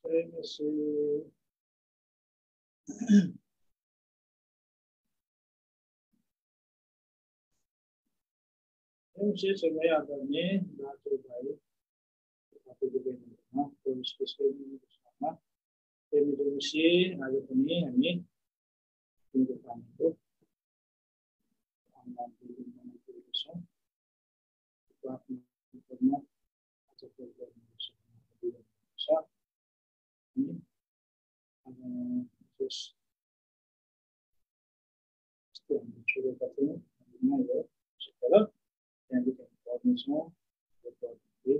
Let me see. Saya sebenarnya agaknya baca baik, tapi juga ini, terus ini bersama. Emisi ada ini kehidupan itu, aman di mana bisa, kuat pernah ada program bisa, ini ada terus yang coba katanya, ini ya sekarang yang kita koordinasi berarti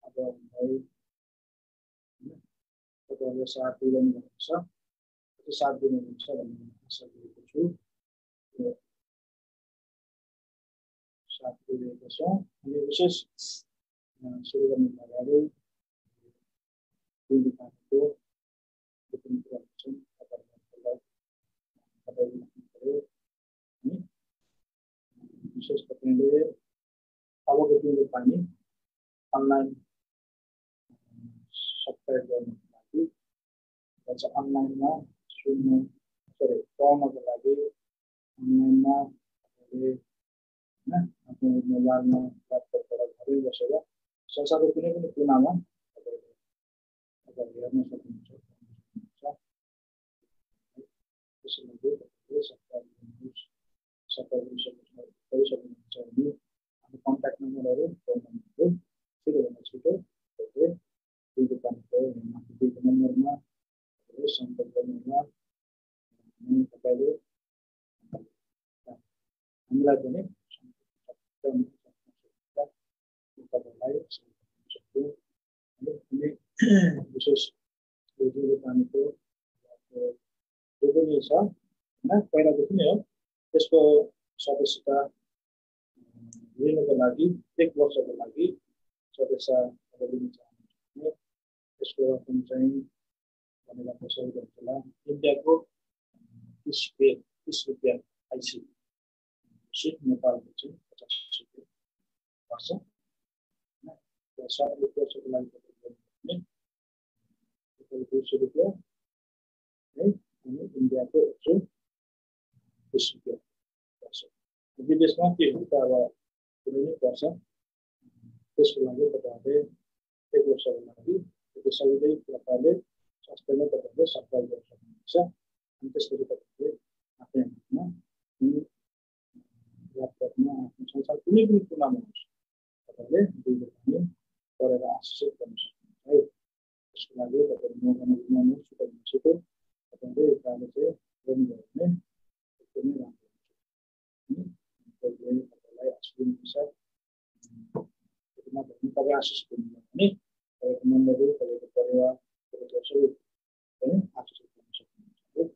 ada baik pada saat bulan Indonesia, pada saat bulan Indonesia dan asal itu saat bulan Indonesia ini khusus sudah mempelajari pendidikan itu kemudian pada ini khusus kemudian kalau kehidupan ini online software dan lagi baca online-nya semua form atau lagi online-nya atau mobile-nya laptop hari biasa salah satu ini pun nama agar dia masuk kontak nomor baru itu sudah masuk itu di depan itu yang di nomornya terus sampai ke nomor ini kembali ambil aja nih kita mulai ini khusus di depan itu Indonesia nah pada di sini ya इसको सदस्यता लिनको लागि एक वर्षको लागि सदस्य लिन चाहनुहुन्छ यसको रकम चाहिँ भनेर कसरी गर्छ होला इन्डियाको 30 रुपैयाँ आइसी सिट नेपालको चाहिँ 50 रुपैयाँ पर्छ र 7 वर्षको लागि भने 200 रुपैयाँ है अनि इन्डियाको 120 रुपैयाँ पर्छ विदेशमा के हुन्छ अब कुनै पनि पर्छ त्यसको लागि तपाईहरुले एक वर्षको लागि त्यो सबै प्रकारले स्वास्थ्यमा तपाईहरुले सब्सक्राइब गर्न सक्नुहुन्छ अनि त्यसपछि तपाईहरुले आफ्नै हातमा ल्यापटपमा आफ्नो संसार कुनै पनि कुनामा होस् तपाईहरुले दुईले पनि पढेर आशिष गर्न सक्नुहुन्छ है त्यसको लागि तपाईहरु मगाउन गुमाउनु सुकाउनुको तपाईहरुले एकताले चाहिँ गर्नुभयो भने एकदमै राम्रो हुन्छ तपाईलाई आशिष दिन्छ तपाईँ आशिष दिनुहुन्छ भने तपाईको मण्डली तपाईको परिवार तपाईको सबै पनि आशिष दिन सक्नुहुन्छ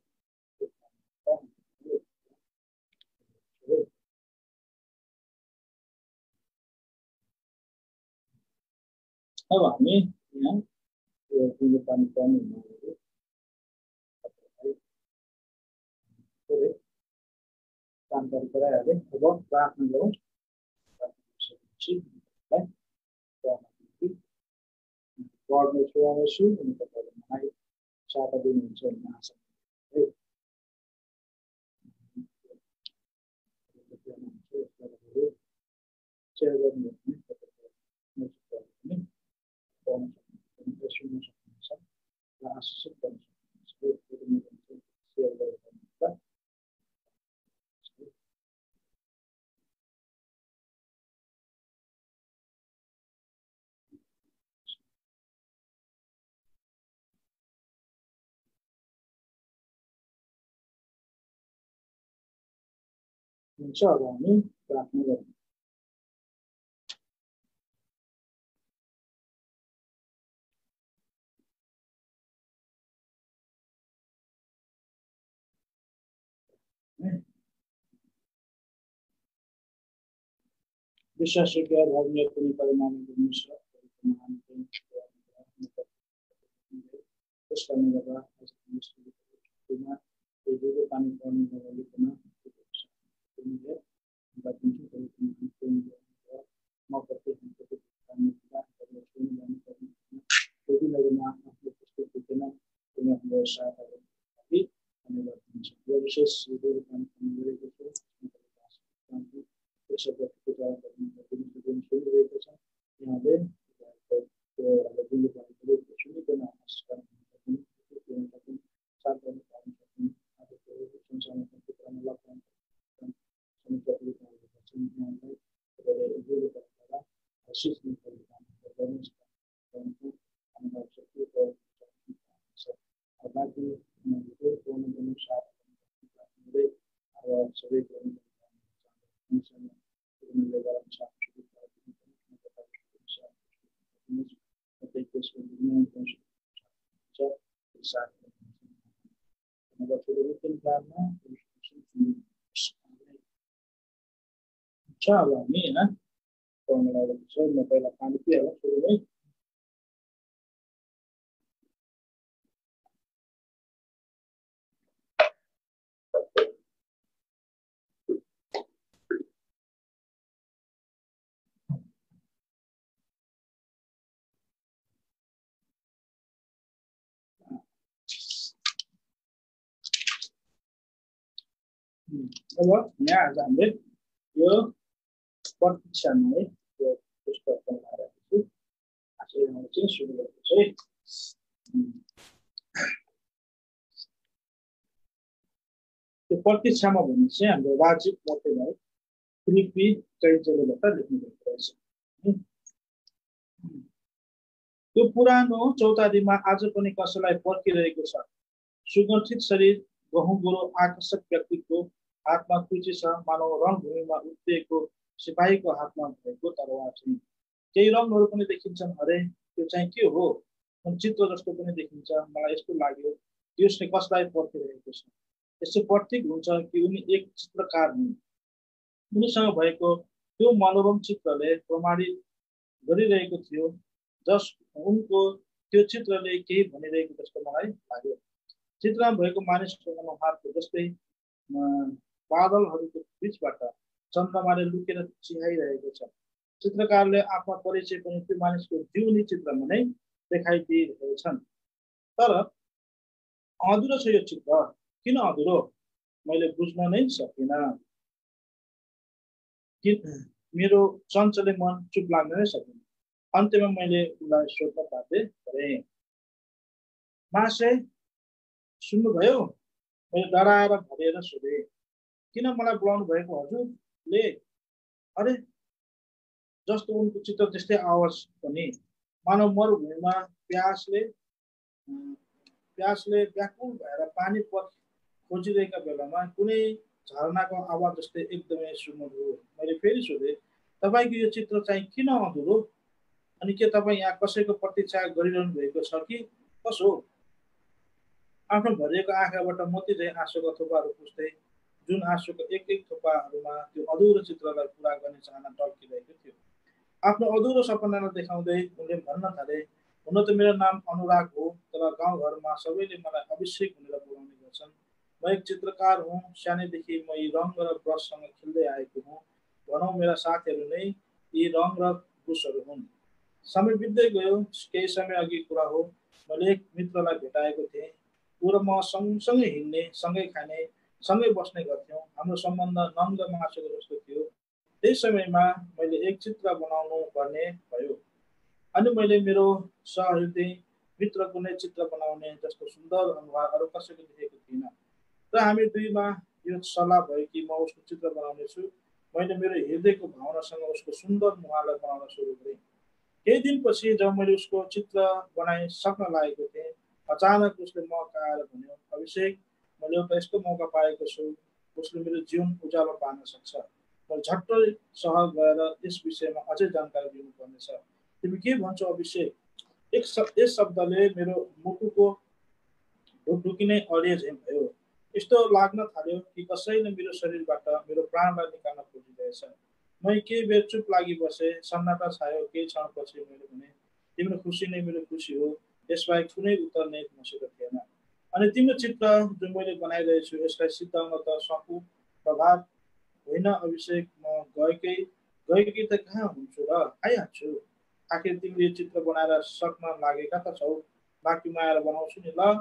अब हामी यहाँ यो पानी पानी हुँदाखेरि जानकारी गराइहाले अब प्रार्थना गरौँ गडले सुहाउँछु अनि तपाईहरुले मलाई सहायता दिनुहुन्छ भन्ने आशा है शेयर गर्नु भने सुन्न सक्नुहुन्छ र आशिषित गर्न सक्नुहुन्छ शेयर गरेर हुन्छ अब हामी प्रार्थना गरौँ विश्वास योग्य धर्मीय कुनै परिमाण दिनुहोस् त्यसका निरन्तर पानी पर्ने नगरिकन म प्रत्येक विशेष काम गरेको छु यस व्यक्तिको द्वारा सुनिरहेको छ यहाँले सुनिकन अब हामी होइन म पहिला पानी पिइहाल्नु सुरुमै अब यहाँ आज हामीले यो प्रतीक्षामा है यो पुस्तक बनाएको छु आजबाट चाहिँ सुरु गरेको छु है त्यो प्रतीक्षामा भन्ने चाहिँ हाम्रो राजीव मोटेलाई फिलिपी चैतन्यबाट लेख्नु भएको रहेछ त्यो पुरानो चौतारीमा आज पनि कसैलाई पर्खिरहेको छ सुगठित शरीर गहुँगुरो आकर्षक व्यक्तिको हातमा कुची छ मानव रणभूमिमा उभिएको सिपाहीको हातमा भएको तरवार चाहिँ केही रङहरू पनि देखिन्छन् अरे त्यो चाहिँ के हो चित्र जस्तो पनि देखिन्छ मलाई यस्तो लाग्यो त्यसले कसलाई पर्खिरहेको छ यसो प्रतीक हुन्छ कि उनी एक चित्रकार हुन् उनीसँग भएको त्यो मनोरम चित्रले प्रमाणित गरिरहेको थियो जस उनको त्यो चित्रले केही भनिरहेको जस्तो मलाई लाग्यो चित्रमा भएको मानिसको अनुहारको जस्तै बादलहरूको बीचबाट चन्द्रमाले लुकेर चिहाइरहेको छ चित्रकारले आफ्नो परिचय पनि त्यो मानिसको जिउनी चित्रमा नै देखाइदिइरहेछन् तर अधुरो छ यो चित्र किन अधुरो मैले बुझ्न नै सकिनँ मेरो चञ्चले मन चुप लाग्न नै सकिन अन्त्यमा मैले उसलाई सोध्न बाध्य गरेँ मासे सुन्नुभयो मैले डराएर भरेर सोधेँ किन मलाई बोलाउनु भएको हजुरले अरे जस्तो उनको चित्र त्यस्तै आवाज पनि मानव मरुभूमिमा प्यासले व्याकुल भएर पानी खोजिरहेका बेलामा कुनै झरनाको आवाज जस्तै एकदमै सुमधुर हो मैले फेरि सोधेँ तपाईँको यो चित्र चाहिँ किन अधुरो अनि के तपाईँ यहाँ कसैको प्रतीक्षा गरिरहनु भएको छ कि कसो आफ्नो भरिएको आँखाबाट मोती झैँ आँसुका थोपाहरू पुस्दै जुन आँसुको एक एक थोपाहरूमा त्यो अधुरो चित्रलाई पुरा गर्ने चाहना टल्किरहेको थियो आफ्नो अधुरो सपनालाई देखाउँदै उनले भन्न थाले हुन त मेरो नाम अनुराग हो तर गाउँघरमा सबैले मलाई अभिषेक भनेर बोलाउने गर्छन् म एक चित्रकार हुँ सानैदेखि म यी रङ र ब्रससँग खेल्दै आएको हुँ भनौँ मेरा साथीहरू नै यी रङ र ब्रुसहरू हुन् समय बित्दै गयो केही समय अघि कुरा हो मैले एक मित्रलाई भेटाएको थिएँ ऊ र म सँगसँगै हिँड्ने सँगै खाने सँगै बस्ने गर्थ्यौँ हाम्रो सम्बन्ध नङ्ग मासुको जस्तो थियो त्यही समयमा मैले एक चित्र बनाउनु पर्ने भयो अनि मैले मेरो सहृदय मित्रको नै चित्र बनाउने जस्तो सुन्दर अनुहार अरू कसैको देखेको थिइनँ र हामी दुईमा यो सल्लाह भयो कि म उसको चित्र बनाउनेछु मैले मेरो हृदयको भावनासँग उसको सुन्दर मुहारलाई बनाउन सुरु गरेँ केही दिनपछि जब मैले उसको चित्र बनाइसक्न लागेको थिएँ अचानक उसले मौका आएर भन्यो अभिषेक मैले एउटा यस्तो मौका पाएको छु उसले मेरो जीवन उज्यालो पार्न सक्छ मैले झट्टै सहर गएर यस विषयमा अझै जानकारी दिनुपर्नेछ तिमी के भन्छौ अभिषेक यस शब्दले मेरो मुटुको ढुकढुकी नै अडिए झैँ भयो यस्तो लाग्न थाल्यो कि कसैले मेरो शरीरबाट मेरो प्राणलाई निकाल्न खोजिरहेछ म केही बेर चुप लागि बसेँ सन्नाटा छायो केही क्षणपछि मैले भने तिम्रो खुसी नै मेरो खुसी हो यसबाहेक कुनै उत्तर नै मसित थिएन अनि तिम्रो चित्र जो मैले बनाइरहेछु यसलाई सिद्धाउन त सकु प्रभाव होइन अभिषेक म गएकै त कहाँ हुन्छु र आइहाल्छु आखिर तिमीले यो चित्र बनाएर सक्न लागेका त छौ बाँकी म आएर बनाउँछु नि ल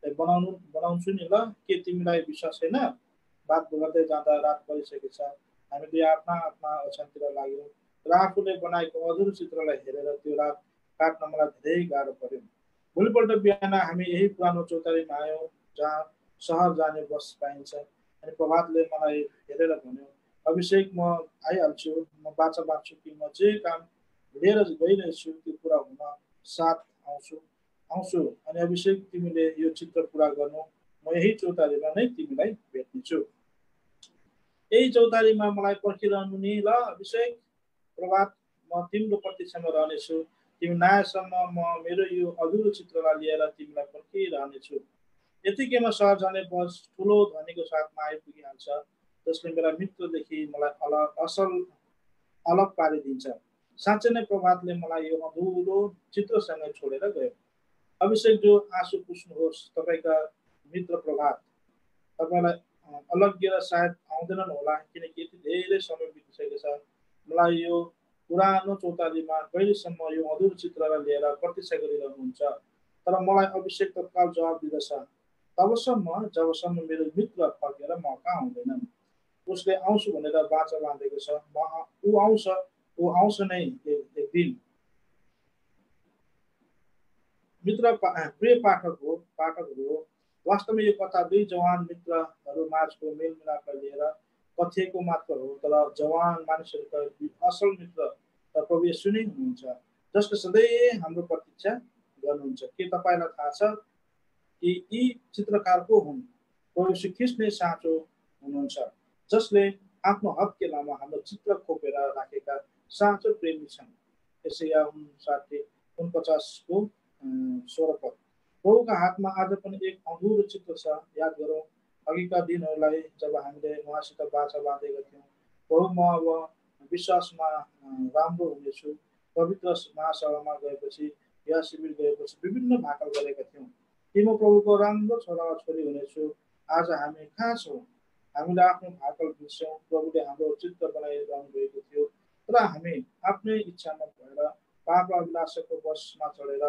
बनाउँछु नि ल, के तिमीलाई विश्वास छैन? बात गर्दै जाँदा रात परिसकेछ। हामी दुई आफ्ना आफ्ना ओछ्यानतिर लाग्यौँ र आफूले बनाएको अधुरो चित्रलाई हेरेर त्यो रात काट्न मलाई धेरै गाह्रो पर्यो। भोलिपल्ट बिहान हामी यही पुरानो चौतारीमा आयौँ जहाँ सहर जाने बस पाइन्छ। अनि प्रभातले मलाई हेरेर भन्यो, अभिषेक, म आइहाल्छु, म बाचा बाँच्छु कि म जे काम लिएर गइरहेछु त्यो पुरा हुन साथ आउँछु आउँछु अनि अभिषेक, तिमीले यो चित्र पुरा गर्नु, म यही चौतारीमा नै तिमीलाई भेट्नेछु। यही चौतारीमा मलाई पर्खिरहनु नि ल अभिषेक। प्रभात, म तिम्रो प्रतीक्षामा रहनेछु। तिमी नआएसम्म म मेरो यो अधुरो चित्रलाई लिएर तिमीलाई पर्खिरहनेछु। यतिकैमा सहर जाने बस ठुलो ध्वनिको साथमा आइपुगिहाल्छ, जसले मेरा मित्रदेखि मलाई अलग पारिदिन्छ। साँच्चै नै प्रभातले मलाई यो अधुरो चित्रसँगै छोडेर गयो। अभिषेक, जो आँसु पुस्नुहोस्, तपाईँका मित्र प्रभात। तपाईँलाई अलग्गिएर सायद आउँदैनन् होला, किनकि यति धेरै समय बितिसकेको छ। मलाई यो पुरानो चौतारीमा कहिलेसम्म यो अधुरो चित्रलाई लिएर प्रतीक्षा गरिरहनुहुन्छ? तर मलाई अभिषेक तत्काल जवाब दिँदछ, तबसम्म जबसम्म मेरो मित्र फर्केर म कहाँ आउँदैनन्। उसले आउँछु भनेर बाचा बाँधेको छ। ऊ आउँछ नै एक दिन। प्रिय पाठकहरू, वास्तवमा यो कथा दुई जवान मित्रहरू माझको मेलमिलापलाई लिएर कथिएको मात्र हो, तर जवान मानिसहरूका असल मित्र त प्रभु येशू नै हुनुहुन्छ, जसले सधैँ हाम्रो प्रतीक्षा गर्नुहुन्छ। के तपाईँलाई थाहा छ कि यी चित्रकार को हुन्? प्रभु येशू ख्रीष्ट नै साँचो हुनुहुन्छ, जसले आफ्नो हत्केलामा हाम्रो चित्र खोपेर राखेका साँचो प्रेमी छन्। यशाया 49:49 स्वरपद। प्रभुका हातमा आज पनि एक अधुरो चित्र छ। याद गरौँ अघिका दिनहरूलाई जब हामीले उहाँसित बाचा बाँधेका थियौँ, प्रभु, म अब विश्वासमा राम्रो हुनेछु। पवित्र महासभामा गएपछि या शिविर गएपछि विभिन्न भाकल गरेका थियौँ कि म प्रभुको राम्रो छोरा वा छोरी हुनेछु। आज हामी कहाँ छौँ? हामीले आफ्नो भाकल बिर्स्यौँ। प्रभुले हाम्रो चित्र बनाइरहनु भएको थियो, तर हामी आफ्नै इच्छामा भएर पाप अभिलाषको बसमा चढेर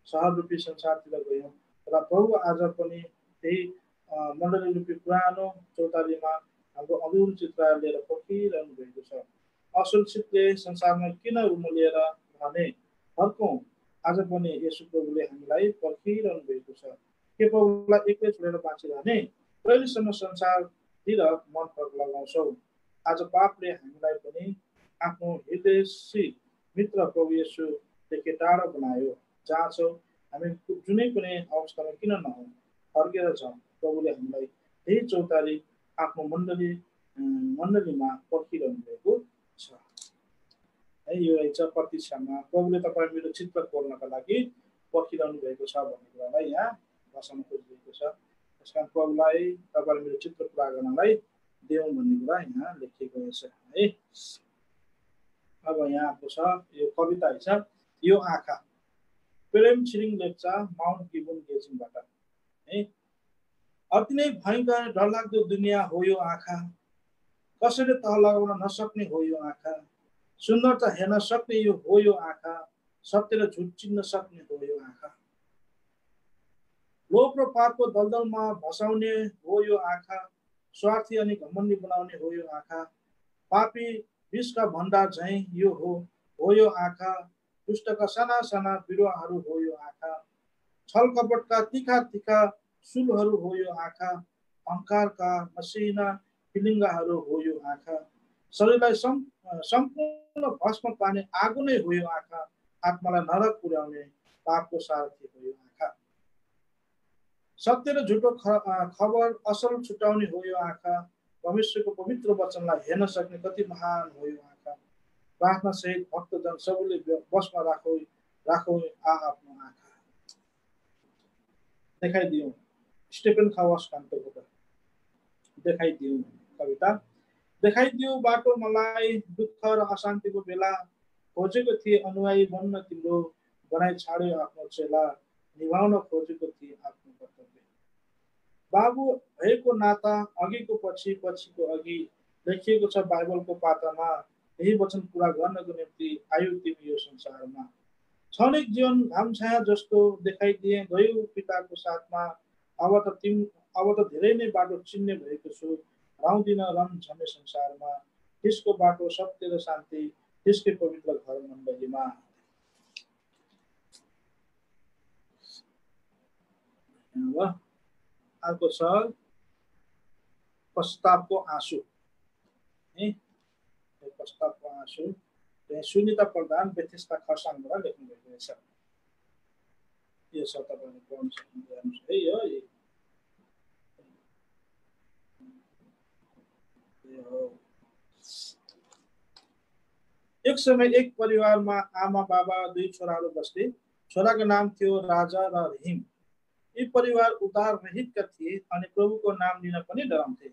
सहर रूपी संसारतिर गयौँ। र प्रभु आज पनि त्यही मण्डली रूपी पुरानो चौतारीमा हाम्रो अधुरो चित्र लिएर पर्खिरहनु भएको छ। असुरक्षितले संसारमा किन उम्लिएर भने फर्कौँ, आज पनि यसु प्रभुले हामीलाई पर्खिरहनु भएको छ। के प्रभुलाई एक्लै छोडेर बाँचिरहने? कहिलेसम्म संसारतिर मन फर्क लगाउँछौ? आज पापले हामीलाई पनि आफ्नो हृदयसी मित्र प्रभु येशूदेखि टाढा बनायो। जहाँ छौ, हामी जुनै पनि अवस्थामा किन नहौँ, फर्केर जाउँ। प्रभुले हामीलाई त्यही चौतारी आफ्नो मण्डलीमा पर्खिरहनु भएको छ। है, यो रहेछ प्रतीक्षामा प्रभुले तपाईँ मेरो चित्र कोर्नका लागि पर्खिरहनु भएको छ भन्ने कुरालाई यहाँ दर्शाउन खोजिरहेको छ। त्यस कारण प्रभुलाई तपाईँले मेरो चित्र पुरा गर्नलाई देऊ भन्ने कुरा यहाँ लेखिएको रहेछ है। अब यहाँको छ यो कविता छ, यो आँखा। प्रेम छिरिङ लेप्चा, माउन्ट गिबन गेजिङबाट है। अति नै भयङ्कर डरलाग्दो दुनियाँ हो यो आँखा, कसैले तह लगाउन नसक्ने हो यो आँखा। सुन्दरता हेर्न सक्ने यो हो यो आँखा, सत्य र झुट चिन्न सक्ने हो यो आँखा। लोभ र पापको दलदलमा भसाउने हो यो आँखा, स्वार्थी अनि घमण्डी बनाउने हो यो आँखा। पापी विषका भण्डार झैँ यो हो यो आँखा, दुष्टका साना साना बिरुवाहरू हो यो आँखा। छल कपटका तिखा तिखा सुलहरू हो यो आँखा, अहङ्कारका मसिना फिलिङ्गाहरू हो यो आँखा। शरीरलाई सम्पूर्ण भस्म पार्ने आगो नै हो यो आँखा, आत्मालाई नरक पुर्याउने पापको सारथी हो यो आँखा। सत्य र झुटो खबर असल छुटाउने हो यो आँखा, परमेश्वरको पवित्र वचनलाई हेर्न सक्ने कति महान हो यो आँखा। प्रार्थना सहित भक्तजन सबैले बसमा राखौ आफ्नो आँखा। देखाइदिउँ, स्टेफन खावासकान्तको देखाइदिउँ कविता। देखाइदियो बाटो मलाई दुःख र अशान्तिको बेला, खोजेको थिए अनुयायी बन्न तिम्रो, बनाइ छाड्यो आफ्नो चेला, निभाउन खोजेको थिए आफ्नो कर्तव्य। बाबु भएको नाता अघिको पछि पछिको अघि लेखिएको छ बाइबलको पातामा, यही वचन पुरा गर्नको निम्ति आयु तिमी यो संसारमा। क्षणिक जीवन घामछाया जस्तो देखाइदिए गयो पिताको साथमा, अब त धेरै नै बाटो चिन्ने भएको छु, हराउँदिन रङ झन्ने संसारमा, त्यसको बाटो सत्य र शान्ति, त्यसकै पवित्र घर मण्डलीमा। अर्को छ पश्चातापको आँसु है, पश्चातापको आँसु सुनिता प्रधान व्यत्यस्ता खरसाङबाट लेख्नु भएको रहेछ। यो छ तपाईँले पढ्न सक्नुहुन्छ है। एक समय एक परिवारमा आमा बाबा दुई छोराहरू बस्थे। छोराको नाम थियो राजा र रहिम। यी परिवार उदार रहितका थिए अनि प्रभुको नाम लिन पनि डराउँथे।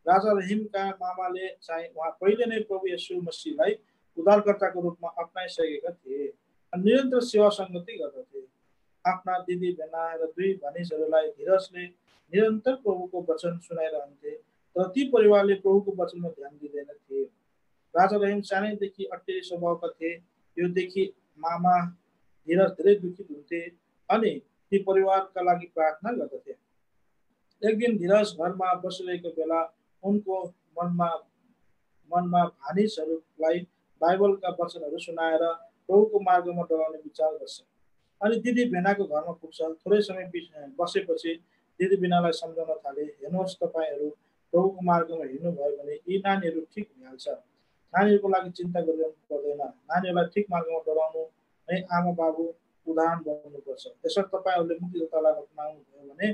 राजा रहिमका मामाले चाहिँ उहाँ पहिले नै प्रभु येशू मसीहलाई उद्धारकर्ताको रूपमा अपनाइसकेका थिए अनि निरन्तर सेवा सङ्गति गर्दथे। आफ्ना दिदी भेना र दुई भनिजहरूलाई धीरजले निरन्तर प्रभुको वचन सुनाइरहन्थे, तर ती परिवारले प्रभुको वचनमा ध्यान दिँदैनथे। राजा रहिम सानैदेखि अटेरी स्वभावका थिए। यो देखि मामा धीरज धेरै दुखित हुन्थे अनि ती परिवारका लागि प्रार्थना गर्दथे। एक दिन धीरज घरमा बसिरहेको बेला उनको मनमा भानिजहरूलाई बाइबलका वचनहरू सुनाएर प्रभुको मार्गमा डराउने विचार गर्छ। अनि दिदी भेनाको घरमा पुग्छ। थोरै समय बसेपछि दिदी भेनालाई सम्झाउन थाले, हेर्नुहोस्, तपाईँहरू प्रभुको मार्गमा हिँड्नुभयो भने यी नानीहरू ठिक भइहाल्छ। नानीहरूको लागि चिन्ता गरिरहनु पर्दैन। नानीहरूलाई ठिक मार्गमा डराउनु नै आमा बाबु उदाहरण बन्नुपर्छ। त्यसर्थ तपाईँहरूले मुक्तिदातालाई अपनाउनुभयो भने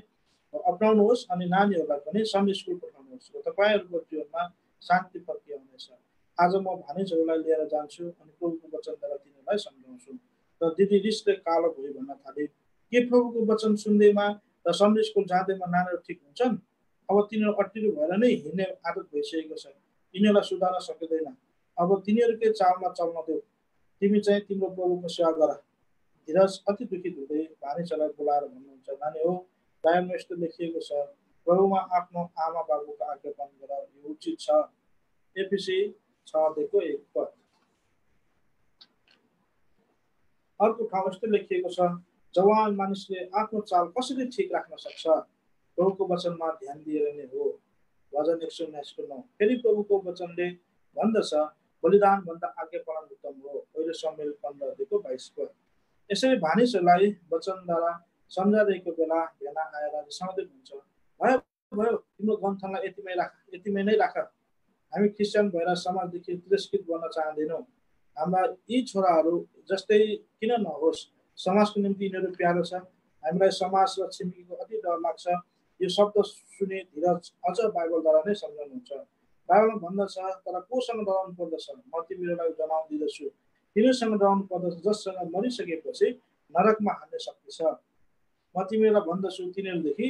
अपनाउनुहोस् अनि नानीहरूलाई पनि सन्डे स्कुल पठाउनुहोस् र तपाईँहरूको जीवनमा शान्ति फर्किआउनेछ। आज म भानिजहरूलाई लिएर जान्छु अनि प्रभुको वचनद्वारा तिनीहरूलाई सम्झाउँछु। र दिदी रिसले कालो भई भन्न थाले, के प्रभुको वचन सुन्दैमा र सन्डे स्कुल जाँदैमा नानीहरू ठिक हुन्छन्? अब तिनीहरू अटेरी भएर नै हिँड्ने आदत भइसकेको छ। यिनीहरूलाई सुधार्न सकिँदैन। अब तिनीहरूकै चालमा चल्न देऊ। तिमी चाहिँ तिम्रो प्रभुको सेवा गर। धीरज अति दुखित हुँदै भानिजहरूलाई बोलाएर भन्नुहुन्छ, नानी हो, बाइबलमा यस्तो लेखिएको छ, प्रभुमा आफ्नो आमा बाबुको आज्ञा पालन गर, यो उचित छ। एफिसी 6:1। अर्को ठाउँ यस्तो लेखिएको छ, जवान मानिसले आफ्नो चाल कसरी ठिक राख्न सक्छ? प्रभुको वचनमा ध्यान दिएर नै हो। भजन 179:9। फेरि प्रभुको वचनले भन्दछ, बलिदान भन्दा आज्ञा पालन उत्तम हो। पहिलो समुएल 15:22। यसरी भानिजहरूलाई वचनद्वारा सम्झाइरहेको बेला भेना आएर रिसाउँदै भन्छ, भयो भयो, तिम्रो ग्रन्थलाई यतिमै नै राख। हामी क्रिस्चियन भएर समाजदेखि तिरस्कृत गर्न चाहँदैनौँ। हाम्रा यी छोराहरू जस्तै किन नहोस्, समाजको निम्ति यिनीहरू प्यारो छ। हामीलाई समाज र छिमेकीको अति डर लाग्छ। यो शब्द सुने धीरज अझ बाइबलद्वारा नै सम्झाउनुहुन्छ। बाइबलमा भन्दछ, तर कोसँग डराउनु पर्दछ? म तिमीहरूलाई जनाउन दिँदछु, तिनीहरूसँग डराउनु पर्दछ जससँग मरिसकेपछि नरकमा हाल्ने शक्ति छ। म तिमीहरूलाई भन्दछु, तिनीहरूदेखि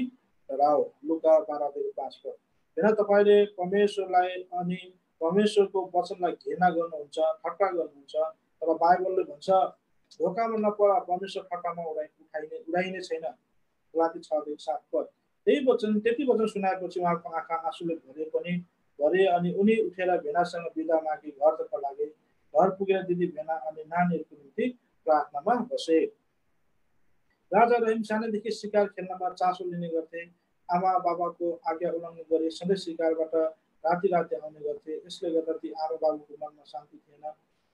डराओ। लुका 12:5। किन तपाईँले परमेश्वरलाई अनि परमेश्वरको वचनलाई घृणा गर्नुहुन्छ, ठट्टा गर्नुहुन्छ? तर बाइबलले भन्छ, धोकामा नपर, परमेश्वर ठट्टामा उडाइने छैन। गलाती 6:7। त्यति वचन सुनाएपछि उहाँको आँखा आँसुले भरे अनि उनी उठेर भेनासँग बिदा मागी घरतर्फ लागे। घर पुगेर दिदी भेना अनि नानीहरूको निम्ति प्रार्थनामा बसे। राजा रहिम सानैदेखि शिकार खेल्नमा चासो लिने गर्थे। आमा बाबाको आज्ञा उल्लङ्घन गरी सधैँ शिकारबाट राति आउने गर्थे। यसले गर्दा ती आमा बाबुको मनमा शान्ति थिएन।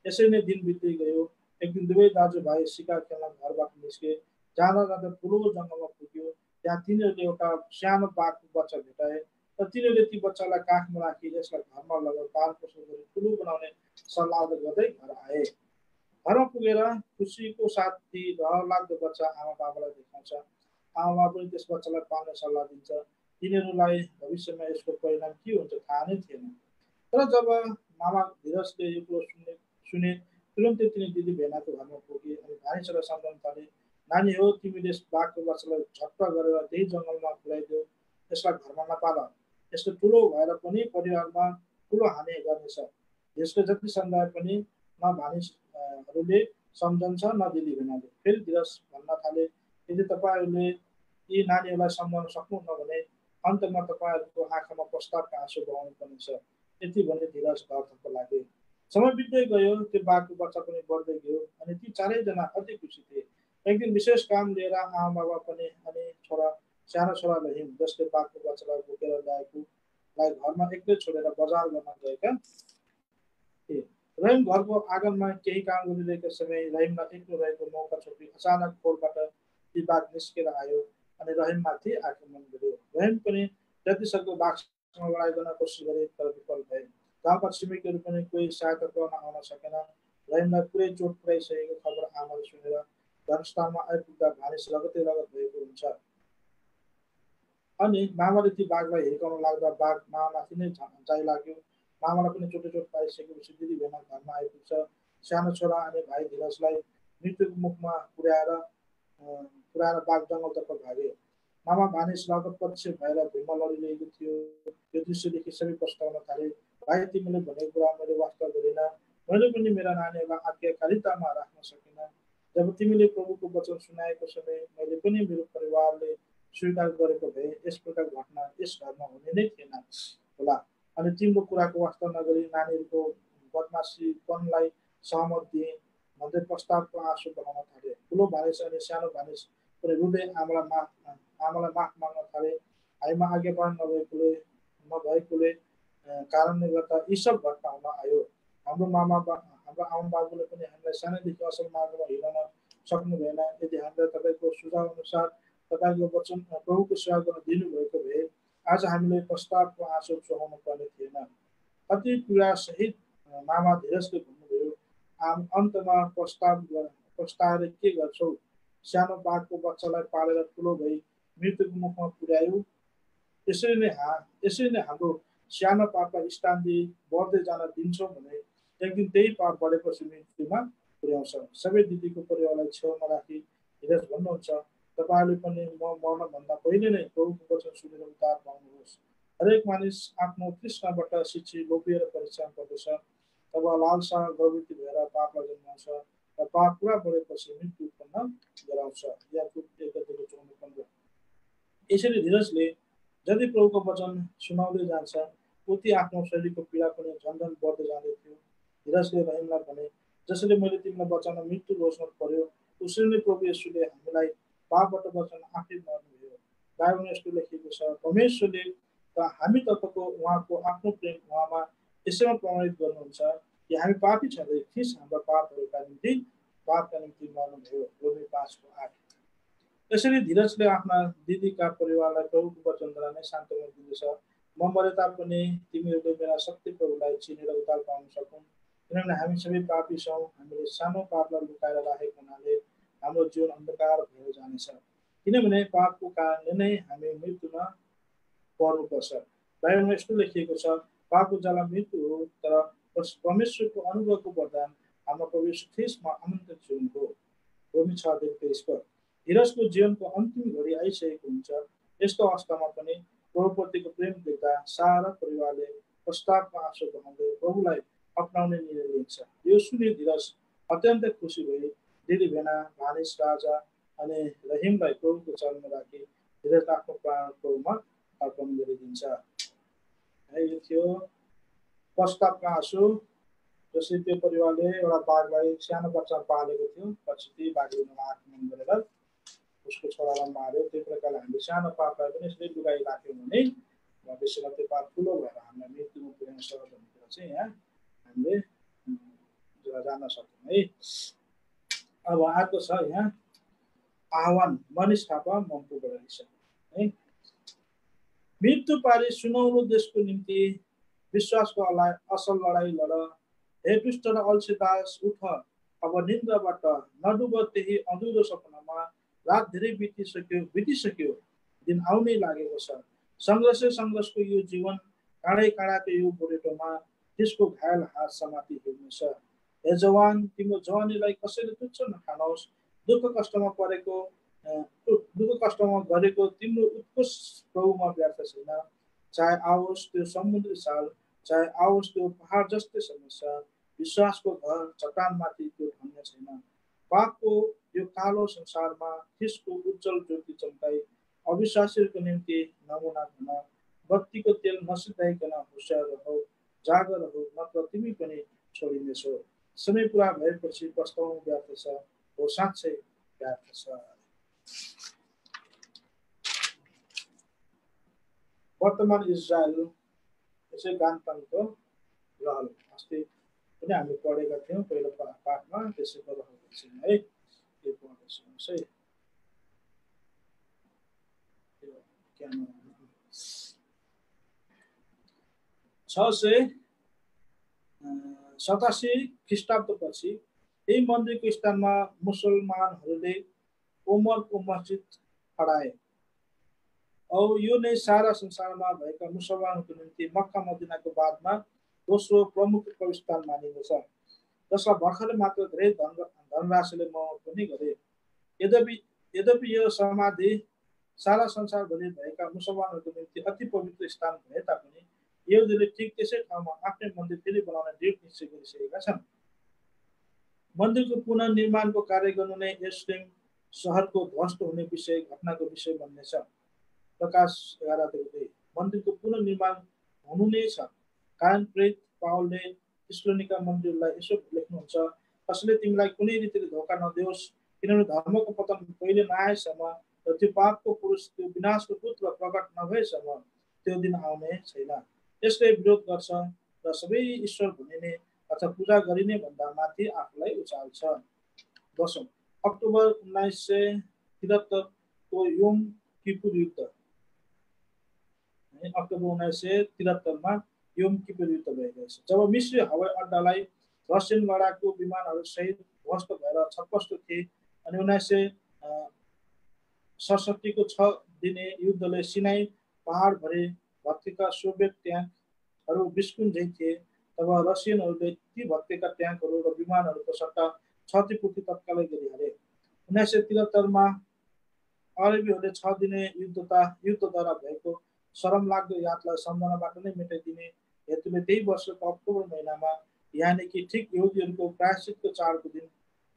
यसरी नै दिन बित्दै गयो। एक दिन दुवै दाजुभाइ शिकार खेल्न घरबाट निस्के। जाँदा जाँदा ठुलो जङ्गलमा पुग्यो। त्यहाँ तिनीहरूले एउटा सानो बाघको बच्चा भेटाए र तिनीहरूले ती बच्चालाई काखमा राखी यसलाई घरमा लगेर पालन पोषण गरी ठुलो बनाउने सल्लाह गर्दै घर आए। घरमा पुगेर खुसीको साथ ती रहरलाग्दो बच्चा आमा बाबालाई देखाउँछ। आमा बाबा पनि त्यस बच्चालाई पाल्ने सल्लाह दिन्छ। तिनीहरूलाई भविष्यमा यसको परिणाम के हुन्छ थाहा नै थिएन। तर जब मामा धीरजले यो कुरो सुने तुरन्तै तिनी दिदी भेनाको घरमा पुगे अनि भानिजलाई सम्झाउन थाले, नानी हो, तिमीले बाघको बच्चालाई झट्ट गरेर त्यही जङ्गलमा पुर्याइदेऊ। यसलाई घरमा नपाल। यस्तो ठुलो भएर पनि परिवारमा ठुलो हानि गर्नेछ। यसले जति सम्झाए पनि न भानिजहरूले सम्झन्छ न दिदी भेनाले। फेरि धीरज भन्न थाले, यदि तपाईँहरूले यी नानीहरूलाई सम्झाउन सक्नुहुन्न भने अन्तमा तपाईँहरूको आँखामा पश्चातापका आँसु बगाउनु पर्नेछ। यति भने धीरज घरतर्फ लागे। समय बित्दै गयो। त्यो बाघको बच्चा पनि बढ्दै गयो अनि ती चारैजना अति खुसी थिए। एक दिन विशेष काम लिएर आमा बाबा पनि अनि छोरा सानो छोरा रहिम जसले बाघको बच्चालाई बोकेर ल्याएकोलाई घरमा एक्लै छोडेर बजार गर्न गएका थिए। रहिम घरको आँगनमा केही काम गरिरहेको समय रहिमलाई एक्लो रहेको मौका छोपी अचानक खोरबाट ती बाघ निस्केर आयो अनि रहिममाथि आक्रमण गर्यो। रहिम पनि जतिसक्दो बाघसँग लडाइँ गर्न कोसिस गरे तर विफल भए। गाउँका छिमेकीहरू पनि कोही सहायता गर्न आउन सकेन। रहिमलाई पुरै चोट पुर्याइसकेको खबर आमाले सुनेर घटनास्थलमा आइपुग्दा भानिस रगतै रगत भएको हुन्छ। अनि मामाले ती बाघलाई हिर्काउन लाग्दा बाघ मामामाथि नै जाइ लाग्यो। मामालाई पनि चोट पाइसकेपछि दिदी भेना घरमा आइपुग्छ। सानो छोरा अनि भाइ धीरजलाई मृत्युको मुखमा पुर्याएर बाघ जङ्गलतर्फ भागे। मामा भानिस रगतपक्ष भएर भुइँमा लडिरहेको थियो। यो दृश्यदेखि सबै पस्ताउन थाले। भाइ तिमीले भनेको कुरा मैले वास्ता गरिनँ। मैले पनि मेरा नानीहरूलाई आज्ञाकारितामा राख्न सकिनँ। जब तिमीले प्रभुको वचन सुनाएको समय मैले पनि मेरो परिवारले स्वीकार गरेको भए यस प्रकार घटना यस घरमा हुने नै थिएन होला। अनि तिम्रो कुराको वास्ता नगरी नानीहरूको बदमासीपनलाई सहमत दिए भन्दै प्रस्तावको आँसु बहाउन थाले। ठुलो भानिस अनि सानो भानिस पनि रुँदै आमालाई माफ माग्न थाले। हामीमा आज्ञा पालन नभएकोले कारणले गर्दा यी सब घटना हुन आयो। हाम्रो आमा बाबुले पनि हामीलाई सानैदेखि असल मार्गमा हिँड्न सक्नु भएन। यदि हामीलाई तपाईँको सुझाव अनुसार तपाईँको वचन प्रभुको सेवा गर्न दिनुभएको भए आज हामीले प्रस्तावको आँसु चुहाउनु पर्ने थिएन। अति पीडासहित मामा धीरजले भन्नुभयो, अन्तमा पस्ताएर के गर्छौ? सानो बाघको बच्चालाई पालेर ठुलो भई मृत्युको मुखमा पुर्यायो। यसरी नै हाम्रो सानो पापलाई स्थान दिई बढ्दै जान दिन्छौँ भने एक दिन त्यही पाप बढेपछि मृत्युमा पुर्याउँछ। सबै दिदीको परिवारलाई छेउमा राखी धीरज भन्नुहुन्छ, तपाईँहरूले पनि म मर्नभन्दा पहिले नै प्रभुको वचन सुनेर उद्धार पाउनुहोस्। हरेक मानिस आफ्नो तृष्णाबाट शिक्षी लोभिएर परिश्रम गर्दछ। तब लालसा गर्भवती भएर पापलाई जन्माउँछ र पाप पुरा बढेपछि मृत्यु उत्पन्न गराउँछ। यसरी धीरजले जति प्रभुको वचन सुनाउँदै जान्छ उति आफ्नो शरीरको पीडा पनि झन्झन बढ्दै जाँदै थियो। धीरजले रहिमलाई भने, जसरी मैले तिमीलाई बचाउन मृत्यु घोषणा पर्यो उसरी नै प्रभु येशूले हामीलाई पापबाट बचाउन आफै मर्नुभयो। बाइबलमा यस्तो लेखिएको छ, परमेश्वरले हामी तर्फको उहाँको आफ्नो प्रेम उहाँमा यसैमा प्रमाणित गर्नुहुन्छ कि हामी पापी छँदै ख्रीष्ट हाम्रा पापका निम्ति मर्नुभयो। रोमी 5:8। यसरी धीरजले आफ्ना दिदीका परिवारलाई प्रभुको वचनद्वारा नै सान्त्वना दिँदछ। म मरे तापनि तिमीहरूले मेरा शक्ति प्रभुलाई चिनेर उद्धार पाउन सकुन्, किनभने हामी सबै पापी छौँ। हामीले सानो पापलाई लुकाएर राखेको हुनाले हाम्रो जीवन अन्धकार भएर जानेछ, किनभने पापको कारणले नै हामी मृत्युमा पर्नुपर्छ। बाइबलमा यस्तो लेखिएको छ, पापको जला मृत्यु हो, तर परमेश्वरको अनुग्रहको वरदान हाम्रो प्रभु येशू ख्रीष्टमा अनन्त जीवन हो। रोमी 6:23। धीरजको जीवनको अन्तिम घडी आइसकेको हुन्छ। यस्तो अवस्थामा पनि प्रभुप्रतिको प्रेम देख्दा सारा परिवारले प्रस्तावको आँसु बहाउँदै प्रभुलाई अपनाउने निर्णय लिन्छ। यो सुनि धीरज अत्यन्तै खुसी भई दिदी भेना भानिस राजा अनि रहिमलाई प्रभुको चरणमा राखी धीरज आफ्नो प्राण प्रभुमा अर्पण गरिदिन्छ। यो थियो प्रस्तावको आँसु। जसरी त्यो परिवारले एउटा बाघलाई सानो बच्चा पालेको थियो, पछि त्यही बाघले आक्रमण गरेर उसको छोरालाई मार्यो। त्यो प्रकारले हामीले सानो पापलाई पनि यसरी लुकाइराख्यौँ भने भविष्यमा त्यो पाप ठुलो भएर हामीलाई मृत्युमा पुर्याउँछ भन्ने कुरा चाहिँ यहाँ हामीले जान्न सक्छौँ है। अब अर्को छ यहाँ आह्वान, मनिष थापा मम्पूबाट रहेछ है। मृत्यु पारी सुनौलो देशको निम्ति विश्वासको असल लडाइँ लड। हे दुष्ट र अल्छी दास, उठ, अब निन्द्राबाट नडुब त्यही अधुरो सपनामा। रात धेरै बितिसक्यो, दिन आउनै लागेको छ। सङ्घर्षको यो जीवन काँडाको यो गोरेटोमा त्यसको घायल हात समाति हिँड्नेछ। हे जवान, तिम्रो जवानीलाई कसैले तुच्छ नठानोस्। दुःख कष्टमा गरेको तिम्रो उत्कृष्ट प्रभुमा व्यर्थ छैन। चाहे आओस् त्यो समुद्री साल, चाहे आओस् त्यो पहाड जस्तै समस्या, विश्वासको घर चट्टानमाथि त्यो धन्य छैन। पापको यो कालो संसारमा ख्रीष्टको उज्जवल ज्योति चम्काई अविश्वासीहरूको निम्ति नमुना बन। बत्तीको तेल नसिद्धाइकन होसियार रहो, जागर रहो, नत्र तिमी पनि छोडिनेछौ। समय पुरा भएपछि पस्ताउनु व्यर्थ छ, हो साँच्चै व्यर्थ छ। वर्तमान इजरायल यसै गान्तङको रहल अस्ति पनि हामी पढेका थियौँ पहिलो पाठमा त्यसैको रहल एकछिन है यो पढ्दैछौँ है क्यामेरा 687 ख्रिस्टाब्दपछि यही मन्दिरको स्थानमा मुसलमानहरूले ओमरको मस्जिद खडाए औ यो नै सारा संसारमा भएका मुसलमानहरूको निम्ति मक्का मदिनाको बादमा दोस्रो प्रमुख स्थान मानिनेछ जसलाई भर्खरै मात्र धेरै धनराशिले मर्मत पनि गरे यद्यपि यो समाधि सारा संसारभरि भएका मुसलमानहरूको निम्ति अति पवित्र स्थान भए तापनि यहुदीले ठिक त्यसै ठाउँमा आफ्नै मन्दिर फेरि बनाउने दृढ निश्चय गरिसकेका छन् मन्दिरको पुनर्निर्माणको कार्य गर्नु नै यरुशलेम सहरको ध्वस्त हुने घटनाको विषय बन्नेछ प्रकाश 11 मन्दिरको पुनर्निर्माण हुनु नै छ कारण प्रेरित पावलले थिस्सलुनिका मन्दिरलाई यसो लेख्नुहुन्छ कसैले तिमीलाई कुनै रीतिले धोका नदियोस् किनभने धर्मको पतन पहिले नआएसम्म र त्यो पापको पुरुष त्यो विनाशको पुत्र प्रकट नभएसम्म त्यो दिन आउने छैन यसले विरोध गर्छ र सबै ईश्वर भनिने अथवा पूजा गरिने भन्दा माथि आफूलाई उचाल्छ 10 अक्टोबर 1973 को योम किपुर युद्ध अक्टोबर 1973 मा योम किपुर युद्ध भएको छ जब मिस्री हवाई अड्डालाई रसियन लडाकु विमानहरू सहित ध्वस्त भएर छपष्ट थिए अनि 1967 को 6 दिने युद्धले सिनाई पहाड भरि भत्केका सोभियत ट्याङ्कहरू बिस्कुन्झै थिए तब रसियनहरूले ती भत्केका ट्याङ्कहरू र विमानहरूको सट्टा क्षतिपूर्ति तत्कालै गरिहाले 1973 मा अरबीहरूले 6 दिने युद्धद्वारा भएको शरमलाग्दो यादलाई सम्झनाबाट नै मेटाइदिने हेतुले त्यही वर्षको अक्टोबर महिनामा यानिकि ठिक यहुदीहरूको प्रायश्चितको चाडको दिन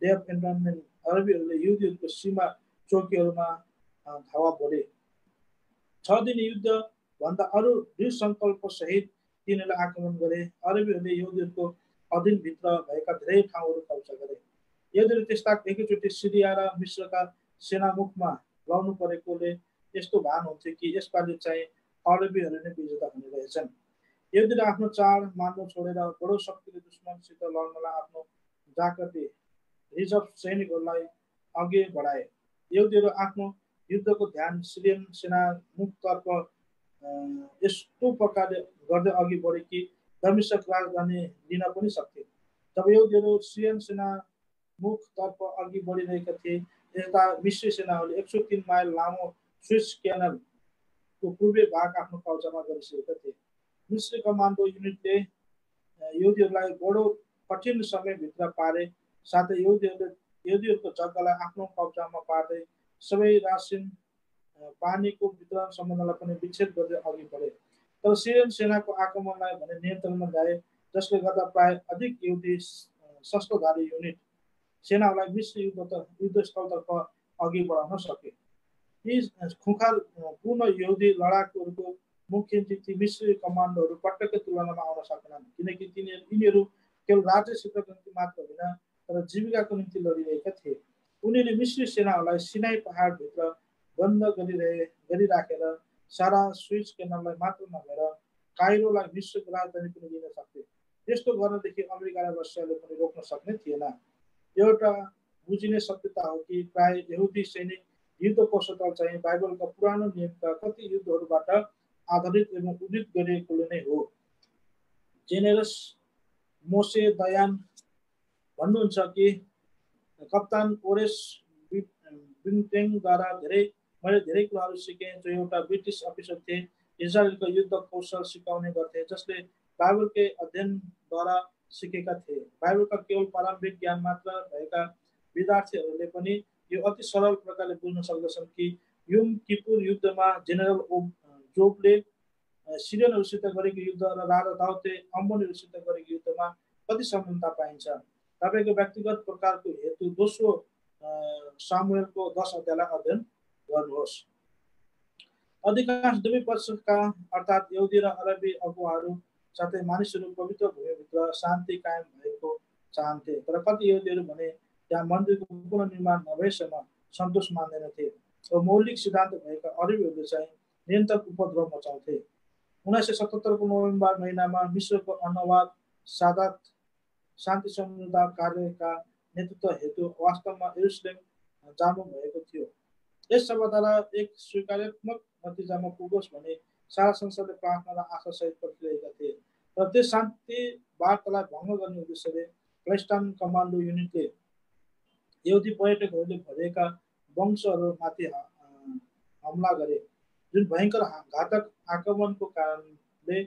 डे अफ एन्टोनमेन्ट अरबीहरूले यहुदीहरूको सीमा चौकीहरूमा धावा बोले 6 दिने युद्ध भन्दा अरू दृढ सङ्कल्प सहित तिनीहरूले आक्रमण गरे अरबीहरूले यहुदीहरूको अधीनभित्र भएका धेरै ठाउँहरू कब्जा गरे यहुदीहरूले त्यस्ता एकैचोटि सिरिया र मिस्रका सेनामुखमा लाउनु परेकोले यस्तो भान हुन्थ्यो कि यसपालि चाहिँ अरबीहरू नै विजेता हुने रहेछन् यहुदीले आफ्नो चाड मान्नु छोडेर बडो शक्तिले दुश्मनसित लड्नलाई आफ्नो जाकते रिजर्भ सैनिकहरूलाई अघि बढाए यहुदीहरू आफ्नो युद्धको ध्यान सिरियन सेनामुखतर्फ यस्तो प्रकारले गर्दै अघि बढे कि दमिश्क राजधानी लिन पनि सक्थे जब यहुदीहरू सिरियन सेनामुखतर्फ अघि बढिरहेका थिए यता मिस्री सेनाहरूले 103 माइल लामो स्विस क्यानलको पूर्वी भाग आफ्नो कब्जामा गरिसकेका थिए मिस्री कमान्डो युनिटले यहुदीहरूलाई बडो कठिन समयभित्र पारे साथै यहुदीहरूको जग्गालाई आफ्नो कब्जामा पार्दै सबै रासिन पानीको वितरण सम्बन्धलाई पनि विच्छेद गर्दै अघि बढे तर सिरियन सेनाको आक्रमणलाई भने नियन्त्रणमा ल्याए जसले गर्दा प्राय अधिक यहुदी शस्त्रधारी युनिट सेनाहरूलाई मिस्र युद्धस्थलतर्फ अघि बढाउन सके यी खुखार पूर्ण यहुदी लडाकुहरूको मुख्य ती मिस्री कमान्डोहरू पटक्कै तुलनामा आउन सकेनन् किनकि यिनीहरू केवल राज्यक्षेत्रको निम्ति मात्र होइन तर जीविकाको निम्ति लडिरहेका थिए उनीहरूले मिस्री सेनाहरूलाई सिनाई पहाडभित्र बन्द गरिराखेर सारा स्विस क्यानललाई मात्र नभएर काइरोलाई मिस्रको राजधानी पनि लिन सक्थे त्यस्तो गर्नदेखि अमेरिका र रसियाले पनि रोक्न सक्ने थिएन एउटा बुझिने सत्यता हो कि प्राय यहुदी सैनिक युद्ध कौशल चाहिँ बाइबलका पुरानो नियमका कति युद्धहरूबाट आधारित एवं उदित गरिएकोले नै हो जेनेरस मोसे दयान भन्नुहुन्छ कि कप्तान ओरेस बिन्टेङद्वारा मैले धेरै कुराहरू सिकेँ जो एउटा ब्रिटिस अफिसर थिए इजरायलको युद्ध कौशल सिकाउने गर्थे जसले बाइबलकै अध्ययनद्वारा सिकेका थिए बाइबलका केवल प्रारम्भिक ज्ञान मात्र भएका विद्यार्थीहरूले पनि यो अति सरल प्रकारले बुझ्न सक्दछन् कि योम किपुर युद्धमा जेनरल जोबले सिरियनहरूसित गरेको युद्ध र राजा दाउदले अम्मोनीहरूसित गरेको युद्धमा कति समानता पाइन्छ तपाईँको व्यक्तिगत प्रकारको हेतु दोस्रो सामुएलको 10 अध्यायलाई अध्ययन गर्नुहोस् अधिकांश दुवै पक्षका अर्थात् यहुदी र अरबी अगुवाहरू साथै मानिसहरू पवित्र भूमिभित्र शान्ति कायम भएको चाहन्थे तर कति यहुदीहरू भने त्यहाँ मन्दिरको पुनर्निर्माण नभएसम्म सन्तोष मान्दैनथे र मौलिक सिद्धान्त भएका अरबीहरूले चाहिँ निरन्तर उपद्रव मचाउँथे। 1977 को नोभेम्बर महिनामा मिश्रको अनुवाद सादात शान्ति सम्झौता कार्यका नेतृत्व हेतु वास्तवमा यरुसलेम जानु भएको थियो। यस सम्झौतालाई एक स्वीकार्यात्मक नतिजामा पुगोस् भने सारा संसारले प्रार्थना र आशासहित पर्खिरहेका थिए। र त्यस शान्ति वार्तालाई भङ्ग गर्ने उद्देश्यले प्लेस्टाइन कमान्डो युनिटले यहुदी पर्यटकहरूले भरिएका वंशहरूमाथि हमला गरे, जुन भयङ्कर घातक आक्रमणको कारणले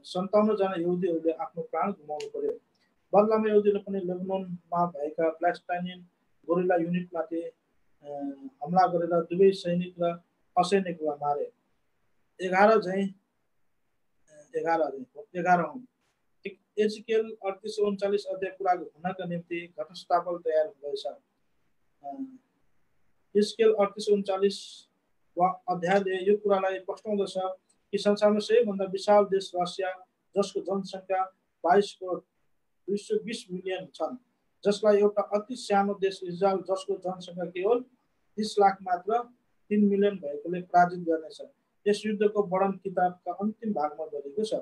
57 जना यहुदीहरूले आफ्नो प्राण गुमाउनु पर्यो। बदलामा यहुदीले पनि लेबननमा भएका प्लेस्टाइनियन गोरिल्ला युनिटमाथि हमला गरेर दुवै सैनिक र असैनिकलाई मारे। 11 एजिकेल 38-39 अध्याय पुरा हुनका निम्ति घटस्थापन तयार हुँदैछ। एजिकेल 38-39 अध्यायले यो कुरालाई पस्टाउँदछ कि संसारमा सबैभन्दा विशाल देश रसिया, जसको जनसङ्ख्या 22 मिलियन छन्, जसलाई एउटा अति सानो देश इजरायल, जसको जनसङ्ख्या केवल 30 लाख मात्र 3 मिलियन भएकोले पराजित गर्नेछ। यस युद्धको वर्णन किताबका अन्तिम भागमा गरिएको छ।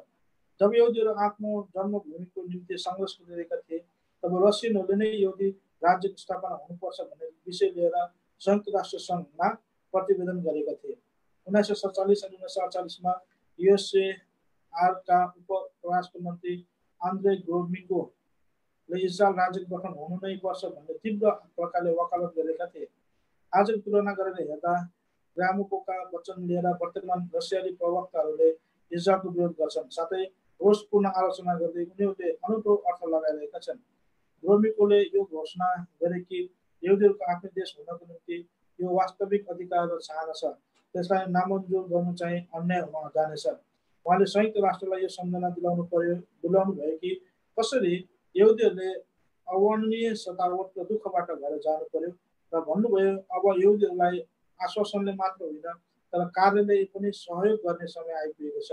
जब यहुदीहरू आफ्नो जन्मभूमिको निम्ति सङ्घर्ष गरिरहेका थिए, तब रसियनहरूले नै यहुदी राज्यको स्थापना हुनुपर्छ भन्ने विषय लिएर संयुक्त राष्ट्र सङ्घमा प्रतिवेदन गरेका थिए। 1947 अनि 1948 युएसएआरका उप परराष्ट्र मन्त्री आन्द्रे ग्रोमिकोले इजरायल राज्यको गठन हुनु नै पर्छ भन्ने तीव्र प्रकारले वकालत गरेका थिए। आजको तुलना गरेर हेर्दा ग्रामुकोका वचन लिएर वर्तमान रसियाली प्रवक्ताहरूले इजरायलको विरोध गर्छन्, साथै रोषपूर्ण आलोचना गर्दै उनीहरूले अनौठो अर्थ लगाइरहेका छन्। ग्रोमिकोले यो घोषणा गरे कि यहुदीहरूको आफ्नै देश हुनको निम्ति यो वास्तविक अधिकार र चाहना छ, त्यसलाई नामञ्जुर गर्नु चाहिँ अन्याय हुन जानेछ। उहाँले संयुक्त राष्ट्रलाई यो सम्झना दिलाउनु भयो कि कसरी यहुदीहरूले अवर्णनीय सतावट र दुःखबाट भएर जानु पर्यो, र भन्नुभयो अब यहुदीहरूलाई आश्वासनले मात्र होइन तर कार्यले पनि सहयोग गर्ने समय आइपुगेको छ।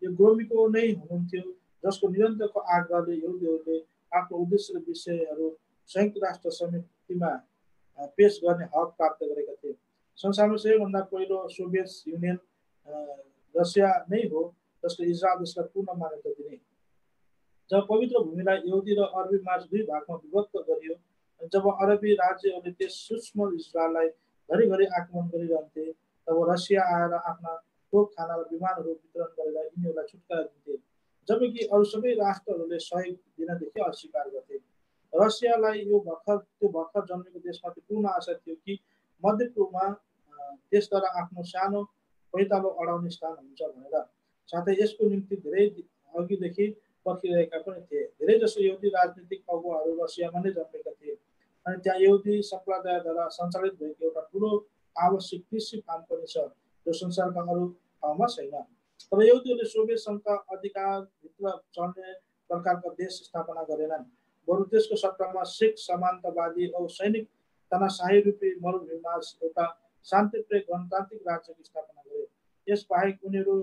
यो ग्रोमिको नै हुनुहुन्थ्यो जसको निरन्तरको आग्रहले यहुदीहरूले आफ्नो उद्देश्य र विषयहरू संयुक्त राष्ट्र समितिमा पेश गर्ने हक प्राप्त गरेका थिए। संसारमा सबैभन्दा पहिलो सोभियत युनियन रसिया नै हो जसले इजरायल देशलाई पूर्ण मान्यता दिने। जब पवित्र भूमिलाई यहुदी र अरबी माझ दुई भागमा विभक्त गरियो, जब अरबी राज्यहरूले त्यस सूक्ष्म इजरायललाई घरिघरि आक्रमण गरिरहन्थे, तब रसिया आएर आफ्ना तोपखाना र विमानहरू वितरण गरेर यिनीहरूलाई छुटकारा दिन्थे, जबकि अरू सबै राष्ट्रहरूले सहयोग दिनदेखि अस्वीकार गर्थे। रसियालाई त्यो भर्खर जन्मेको देशमाथि पूर्ण आशा थियो कि मध्य पूर्वमा देशद्वारा आफ्नो सानो पैतालो अडाउने स्थान हुन्छ भनेर, साथै यसको निम्ति धेरै अघिदेखि पर्खिरहेका पनि थिए। धेरैजसो यहुदी राजनीतिक अगुवाहरू रसियामा नै जन्मेका थिए, अनि त्यहाँ यहुदी सम्प्रदायद्वारा सञ्चालित भएको एउटा ठुलो आवश्यक कृषि फार्म पनि छ जो संसारका अरू ठाउँमा छैन। तर यहुदीहरूले सोभियत सङ्घका अधिकारभित्र चल्ने प्रकारका देश स्थापना गरेनन्, बरु त्यसको सट्टामा सिख समान्तवादी औ सैनिक तानाशाही रूपी मरुभूमिमा एउटा शान्तिप्रिय गणतान्त्रिक राज्यको स्थापना गरे। यसबाहेक उनीहरू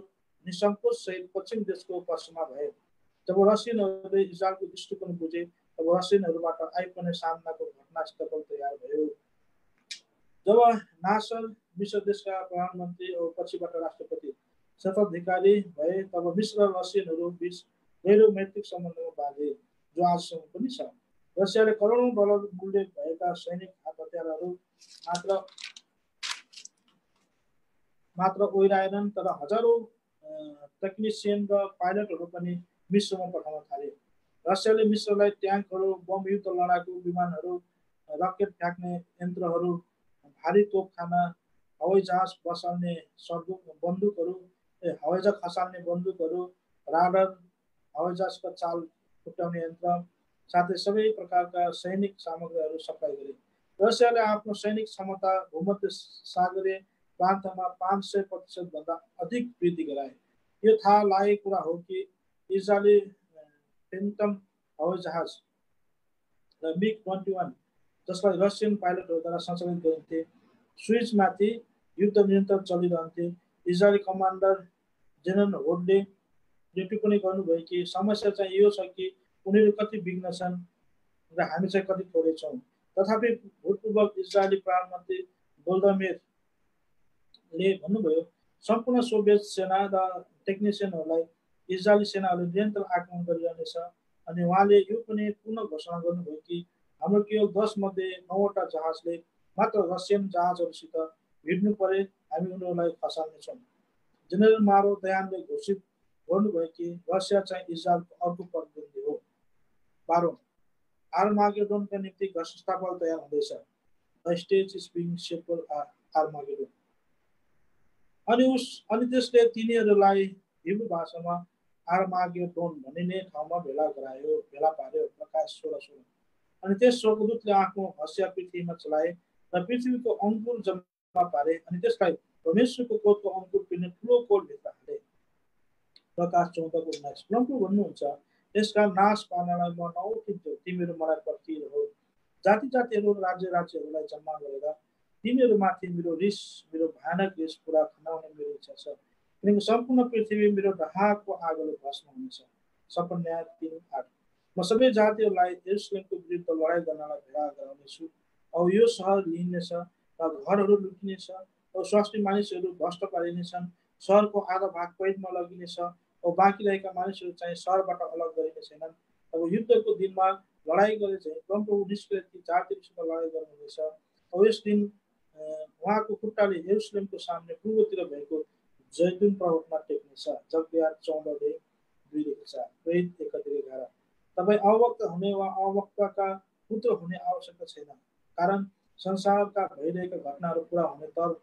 निसङ्कोच सहित पश्चिम देशको पक्षमा भए। जब रसियनहरूले इजरायलको दृष्टिकोण बुझे, तब रसियनहरूबाट आइपर्ने सामनाको घटनास्थल तयार भयो। जब नासर मिश्र देशका प्रधानमन्त्री औ पछिबाट राष्ट्रपति शताधिकारी भए, तब मिश्र र रसियनहरू बीच गहिरो मैत्रिक सम्बन्धमा बाँधे, जो आजसम्म पनि छ। रसियाले करोडौँ डलर मूल्य भएका सैनिक हतियारहरू मात्र ओइराएनन्, तर हजारौँ टेक्निसियन र पाइलटहरू पनि मिश्रमा पठाउन थाले। रसियाले मिश्रलाई ट्याङ्कहरू, बम युद्ध लडाकु विमानहरू, रकेट फ्याँक्ने यन्त्रहरू, भारी तोपखाना, हवाईजहाज बसाल्ने बन्दुकहरू, हवाईजहाज खसाल्ने बन्दुकहरू, राडर, हवाईजहाजका चाल फुटाउने यन्त्र, साथै सबै प्रकारका सैनिक सामग्रीहरू सप्लाई गरे। रसियाले आफ्नो सैनिक क्षमता भूमध्य सागरीय प्रान्तमा 500% भन्दा अधिक वृद्धि गराए। यो थाहा लागेको कुरा हो कि इजरायली फेन्टम हवाईजहाज र मिग-21 जसलाई रसियन पाइलटहरूद्वारा सञ्चालित गरिन्थे, स्विजमाथि युद्ध निरन्तर चलिरहन्थे। इजरायली कमान्डर जेनरल होडले यो टिप्पणी गर्नुभयो कि समस्या चाहिँ यो छ कि उनीहरू कति विघ्न छन् र हामी चाहिँ कति थोरै छौँ। तथापि भूतपूर्व इजरायली प्रधानमन्त्री गोल्डामेरले भन्नुभयो सम्पूर्ण सोभियत सेना र टेक्निसियनहरूलाई इजरायली सेनाहरूले निरन्तर आक्रमण गरिरहनेछ। अनि उहाँले यो पनि पुनः घोषणा गर्नुभयो कि हाम्रो केवल 10 मध्ये 9वटा जहाजले मात्र रसियन जहाजहरूसित भिड्नु परे हामी उनीहरूलाई खसाल्नेछौँ। जेनरल मारो दयानले घोषित गर्नुभयो कि रसिया चाहिँ इजरायलको अर्को प्रतिद्वन्दी हो। 12 आर्मागेडोनका निम्ति घटनास्थल तयार हुँदैछ। The stage is being set for Armageddon. अनि त्यसले तिनीहरूलाई हिब्रू भाषामा आर्मागेडोन भनिने ठाउँमा भेला पार्यो। प्रकाश 16:16। अनि त्यस स्वर्गदूतले आफ्नो हँसिया पृथ्वीमा चलाए र पृथ्वीको अङ्कुर जम्मा पारे अनि त्यसलाई परमेश्वरको कोटको अङ्कुर पिर्ने ठुलो कोटभित्र हाले। प्रकाश 14:19। प्रभु भन्नुहुन्छ, यसका नाश पार्नलाई म नउठिन्छु, तिमीहरू मलाई पर्खिरहो। जाति जातिहरू राज्यहरूलाई जम्मा गरेर तिनीहरूमाथि मेरो रिस, मेरो भयानक रिस पुरा खनाउने मेरो इच्छा छ। किनकि सम्पूर्ण पृथ्वी मेरो डहाको आगोले भस्म हुनेछ। सपन्या 3:8। म सबै जातिहरूलाई यरुशलेमको विरुद्ध लडाइँ गर्नलाई भेला गराउनेछु। अब यो सहर लिइनेछ र घरहरू लुटिनेछ र स्वास्थ्य मानिसहरू भ्रष्ट पारिनेछन्। सहरको आधा भाग कैदमा लगिनेछ औ बाँकी रहेका मानिसहरू चाहिँ सहरबाट अलग गरिने छैनन्। अब युद्धको दिनमा लडाइँ गरे चाहिँ परमप्रभु निस्केर ती जातिहरूसित लडाइँ गर्नुहुनेछ। अब यस दिन उहाँको खुट्टाले यरुशलेमको सामने पूर्वतिर भएको जैतुन पर्वतमा टेक्नेछ। जकरिया 14:2-4। प्रेरित 1:11। तपाईँ अवक्त हुने वा अवक्तका पुत्र हुने आवश्यकता छैन, कारण संसारका भइरहेका घटनाहरू पुरा हुनेतर्फ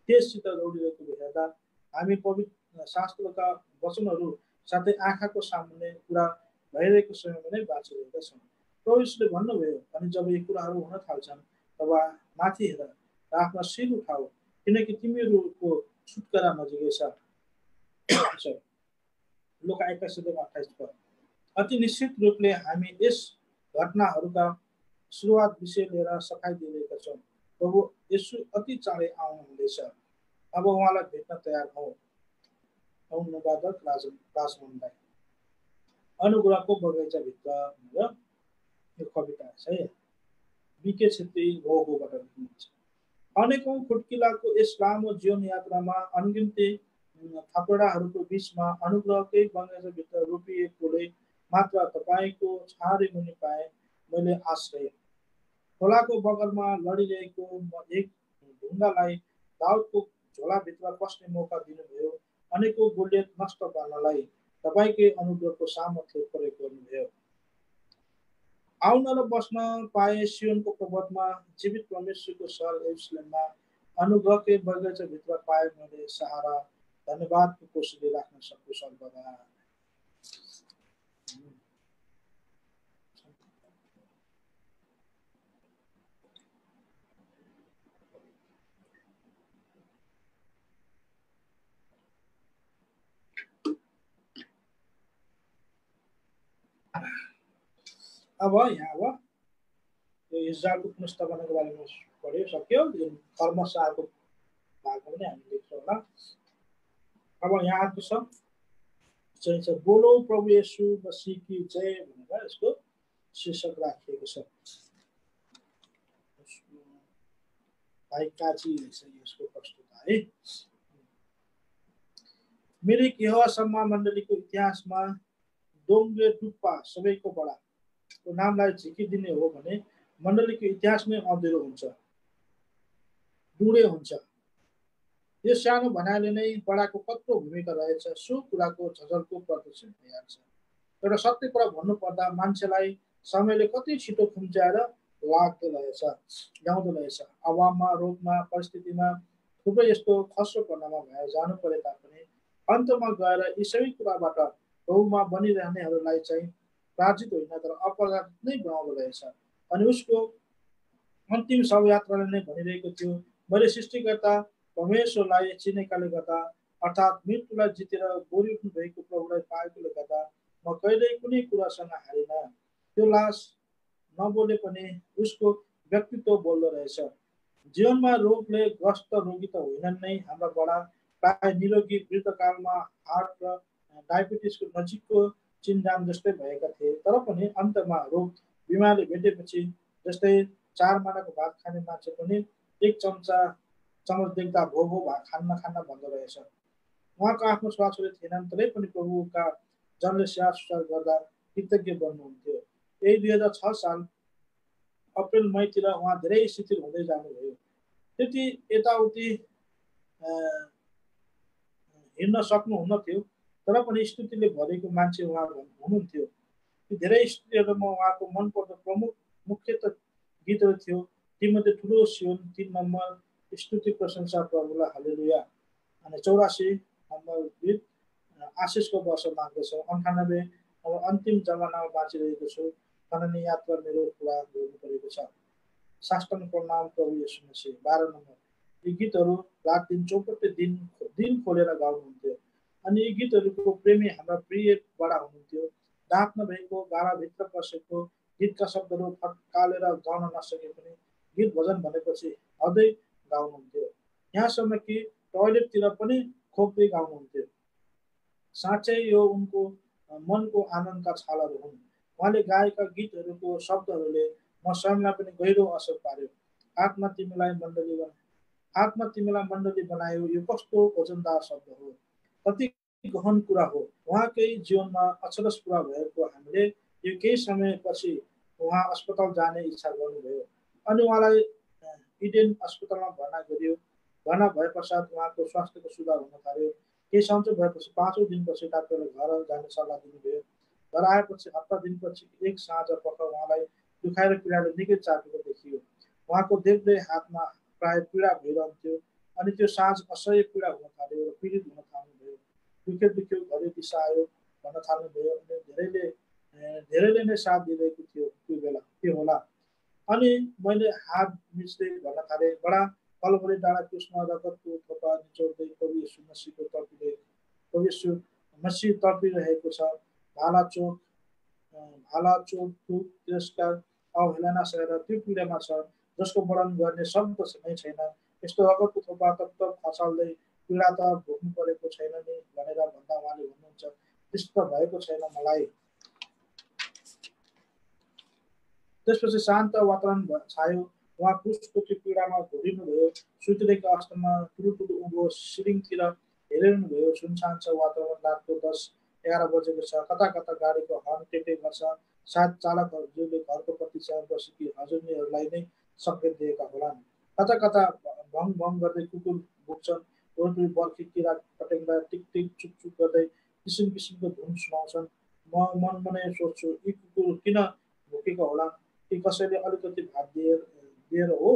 त्यससित दौडिरहेको हेर्दा हामी पवित्र शास्त्रका वचनहरू साथै आँखाको सामुन्ने पुरा भइरहेको समयमा नै बाँचिरहेका छौँ। प्रभुले भन्नुभयो, अनि जब यी कुराहरू हुन थाल्छन् तब माथि हेर र आफ्ना शिर उठाऊ, किनकि तिमीहरूको छुटकारा नजिकै छ। लुका 21:28। अति निश्चित रूपले हामी यस घटनाहरूका सुरुवात विषय लिएर सफाइ दिइरहेका छौँ। प्रभु येशू अति चाँडै आउनुहुँदैछ। अब उहाँलाई भेट्न तयार हौ। अनुवादक राजमनलाई अनुग्रहको बगैँचाभित्र भनेर यो कविता छ। बिके छेत्री रोगोबाट लेख्नुहुन्छ। अनेकौं खुट्किलाको यस लामो जीवन यात्रामा अनगिन्ती थपेडाहरूको बीचमा अनुग्रहकै बगैँचाभित्र रोपिएकोले मात्र तपाईँको छारी मुनि पाए मैले आश्रय। खोलाको बगलमा लडिरहेको एक ढुङ्गालाई दाउदको झोलाभित्र पस्ने मौका दिनुभयो। अनेकौं गोलियत नष्ट पार्नलाई तपाईँकै अनुग्रहको सामर्थ्य प्रयोग गर्नुभयो। आउन र बस्न पाए सियोनको पर्वतमा, जीवित परमेश्वरको सहर यरुशलेममा, अनुग्रहकै बगैँचाभित्र पाए मैले सहारा। धन्यवादको कोसीले राख्न सक्छु सर्वदा। अब यहाँ यो इजरायलको पुनर्स्थापनाको बारेमा पढ्यो, सक्यो। कर्मशाहको भागमा पनि हामी लेख्छौँ होला। अब यहाँ छ बोलो प्रभु येशू मसीह की जय भनेर यसको शीर्षक राखिएको छ। भाइ काजी यसको प्रस्तुता है। मेरो यहोवा सम्मा मण्डलीको इतिहासमा दोङ्गे टुप्पा सबैको बडा को नामलाई झिकिदिने हो भने मण्डलीको इतिहास नै अँधेरो हुन्छ, डुँडे हुन्छ। यो सानो भनाइले नै बडाको कत्रो भूमिका रहेछ सो कुराको झझल्को प्रदर्शन भइहाल्छ। एउटा सत्य कुरा भन्नुपर्दा मान्छेलाई समयले कति छिटो खुम्च्याएर ल्याउँदो रहेछ। अभावमा, रोगमा, परिस्थितिमा, थुप्रै यस्तो खस्रो पर्नमा भएर जानु परे तापनि अन्तमा गएर यी सबै कुराबाट प्रभुमा बनिरहनेहरूलाई चाहिँ पराजित होइन तर अपराजित नै बनाउँदो रहेछ। अनि उसको अन्तिम शवयात्राले नै भनिरहेको थियो, मैले सृष्टिकर्ता परमेश्वरलाई चिनेकाले गर्दा अर्थात् मृत्युलाई जितेर बोरी उठ्नु भएको प्रभुलाई पाएकोले गर्दा म कहिल्यै कुनै कुरासँग हारिन। त्यो लास नबोले पनि उसको व्यक्तित्व बोल्दो रहेछ। जीवनमा रोगले ग्रस्त रोगी त होइनन् नै हाम्रा बडा, प्राय निरोगी, वृद्धकालमा हार्ट र डायबिटिसको नजिकको चिन्जान जस्तै भएका थिए। तर पनि अन्तमा रोग बिमारले भेटेपछि जस्तै 4 मानाको भात खाने मान्छे पनि 1 चम्चा चमच देख्दा भो भो भा खान्न खान्न भन्दो रहेछ। उहाँको आफ्नो छोराछोरी थिएनन्, तरै पनि प्रभुका जनले स्याहार सुसार गर्दा कृतज्ञ बन्नुहुन्थ्यो। यही 2006 साल अप्रिल मईतिर उहाँ धेरै शिथिल हुँदै जानुभयो। त्यति यताउति हिँड्न सक्नुहुन्न थियो, तर पनि स्तुतिले भरेको मान्छे उहाँ हुनुहुन्थ्यो। ती धेरै स्तुतिहरूमा उहाँको मनपर्दो प्रमुख मुख्यत गीतहरू थियो। तीमध्ये ठुलो सियोन 3 नम्बर, स्तुति प्रशंसा प्रभुलाई हालेलुया, अनि 84 नम्बर गीत आशिषको वर्ष माग्दछ, 98 अब अन्तिम जमानामा बाँचिरहेको छु, कानुनी यात्रा मेरो पुरा गर्नु परेको छ, साष्टाङ्ग प्रणाम प्रभु येशू मसीह, 12 नम्बर। यी गीतहरू रात दिन चौपट्टै दिन खोलेर गाउनुहुन्थ्यो। अनि यी गीतहरूको प्रेमी हाम्रा प्रिय बडा हुनुहुन्थ्यो। दाँत नभएको गाडाभित्र पसेको गीतका शब्दहरू फटकालेर गाउन नसके पनि गीत भजन भनेपछि हृदय गाउनुहुन्थ्यो। यहाँसम्म कि टोयलेटतिर पनि खोक्दै गाउनुहुन्थ्यो। साँच्चै यो उनको मनको आनन्दका छालहरू हुन्। उहाँले गाएका गीतहरूको शब्दहरूले म स्वयंलाई पनि गहिरो असर पार्यो। आत्मा तिमीलाई मण्डली बनायो, यो कस्तो वजनदार शब्द हो, कति गहन कुरा हो। उहाँकै जीवनमा अचरज पुरा भएको हामीले यो केही समयपछि उहाँ अस्पताल जाने इच्छा गर्नुभयो अनि उहाँलाई इडेन अस्पतालमा भर्ना गरियो। भर्ना भए पश्चात उहाँको स्वास्थ्यको सुधार हुन थाल्यो। केही सन्चो भएपछि 5औं दिनपछि डाक्टरले घर जाने सल्लाह दिनुभयो। घर आएपछि हप्ता दिनपछि एक साँझ पख उहाँलाई दुखाएर पीडाले निकै चापेको देखियो। उहाँको देब्रे हातमा प्राय पीडा भइरहन्थ्यो अनि त्यो साँझ असह्य पीडा हुन थाल्यो र पीडित हुन थाल्नुभयो। दुख्यो दुख्यो घरि दिशा आयो भन्न थाल्नुभयो अनि धेरैले नै साथ दिइरहेको थियो त्यो बेला त्यो होला। अनि मैले हात मिच्दै भन्न थालेँ, बडा कलवरी डाँडा कृष्ण रगतको थोपा निचोड्दै प्रभु येशू मसीह तर्पिरहेको छ। भाला चोट दुख तिरस्कार अवहेलना सहेर त्यो पीडामा छ जसको वर्णन गर्ने शब्द नै छैन। यस्तो रगतको थोपा तत्त खसाल्दै पीडा त भोग्नु परेको छैन नि भनेर भन्दा उहाँले भन्नुहुन्छ, त्यस्तो भएको छैन मलाई। त्यसपछि शान्त वातावरण छायो। उहाँ क्रुसको त्यो पीडामा घोरिनुभयो। सुतिरहेको अवस्थामा ठुलो उँभो सिलिङतिर हेरिरहनुभयो। सुनसान छ वातावरण। रातको 10-11 बजेको छ। कता कता गाडीको हर्न टेटे गर्छ। सायद चालकहरूले घरको प्रतीक्षामा बसेकी हजुरनीहरूलाई नै सङ्केत दिएका होलान्। कता कता भङ भङ गर्दै कुकुर भुक्छन्। वरिपरि बर्खी किरा पटेङ्गा टिक टिक चुक चुक गर्दै किसिम किसिमको धुन सुनाउँछन्। म मनमा नै सोच्छु, यी कुकुर किन भुकेका होलान्, कि कसैले अलिकति भात दिएर हो,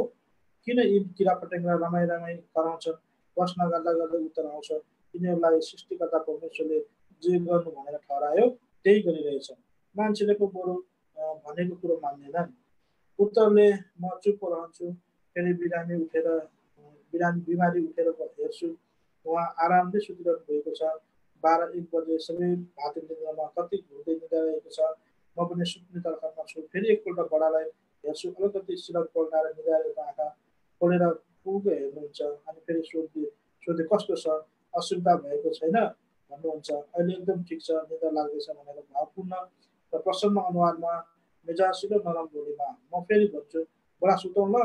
किन यी किराफटेङ्ग्रा रमाइ कराउँछन्। प्रश्न गर्दा गर्दै उत्तर आउँछ, यिनीहरूलाई सृष्टिकर्ता परमेश्वरले जे गर्नु भनेर ठहरायो त्यही गरिरहेछन्। मान्छेले पो बरु भनेको कुरो मान्दैनन्। उत्तरले म चुप रहन्छु। फेरि बिमारी उठेर हेर्छु, उहाँ आरामले सुतिरहनु भएको छ। 12-1 बजे सबै भाती निद्रामा कति घुर्दै निदाइरहेको छ। म पनि सुत्ने तर्खरमा छु। फेरि एकपल्ट बडालाई हेर्छु, अलिकति सिरक पल्टाएर निदाएको आँखा खोलेर पुगो हेर्नुहुन्छ अनि फेरि सोधे कस्तो छ, असुविधा भएको छैन भन्नुहुन्छ। अहिले एकदम ठिक छ, निद्रा लाग्दैछ भनेर भावपूर्ण र प्रसन्न अनुहारमा मेजासिलो नरम बोलीमा म फेरि भन्छु, बडा सुतौँ ल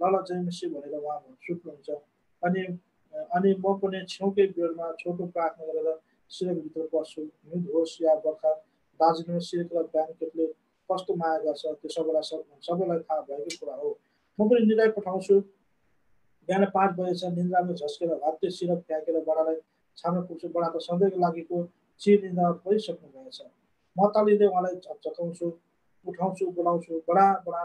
ल जय मसी भनेर उहाँ सुत्नुहुन्छ। अनि अनि म पनि छेउकै बेडमा छोटो प्रार्थना गरेर सिरकभित्र पस्छु। हिउँद होस् या बर्खा, दार्जिलिङमा सिरक र ब्ल्याङ्केटले कस्तो माया गर्छ त्यो सबैलाई थाहा भएको कुरा हो। म पनि निदाइ पठाउँछु। बिहान 5 बजेछ। निन्द्रामा झस्केर हत्ते सिरक फ्याँकेर बडालाई छाम्न पुग्छु। बडा त सधैँको लागिको चिर निन्द्रामा परिसक्नु भएछ। म तालिँदै उहाँलाई झकझकाउँछु, उठाउँछु, बोलाउँछु, बडा बडा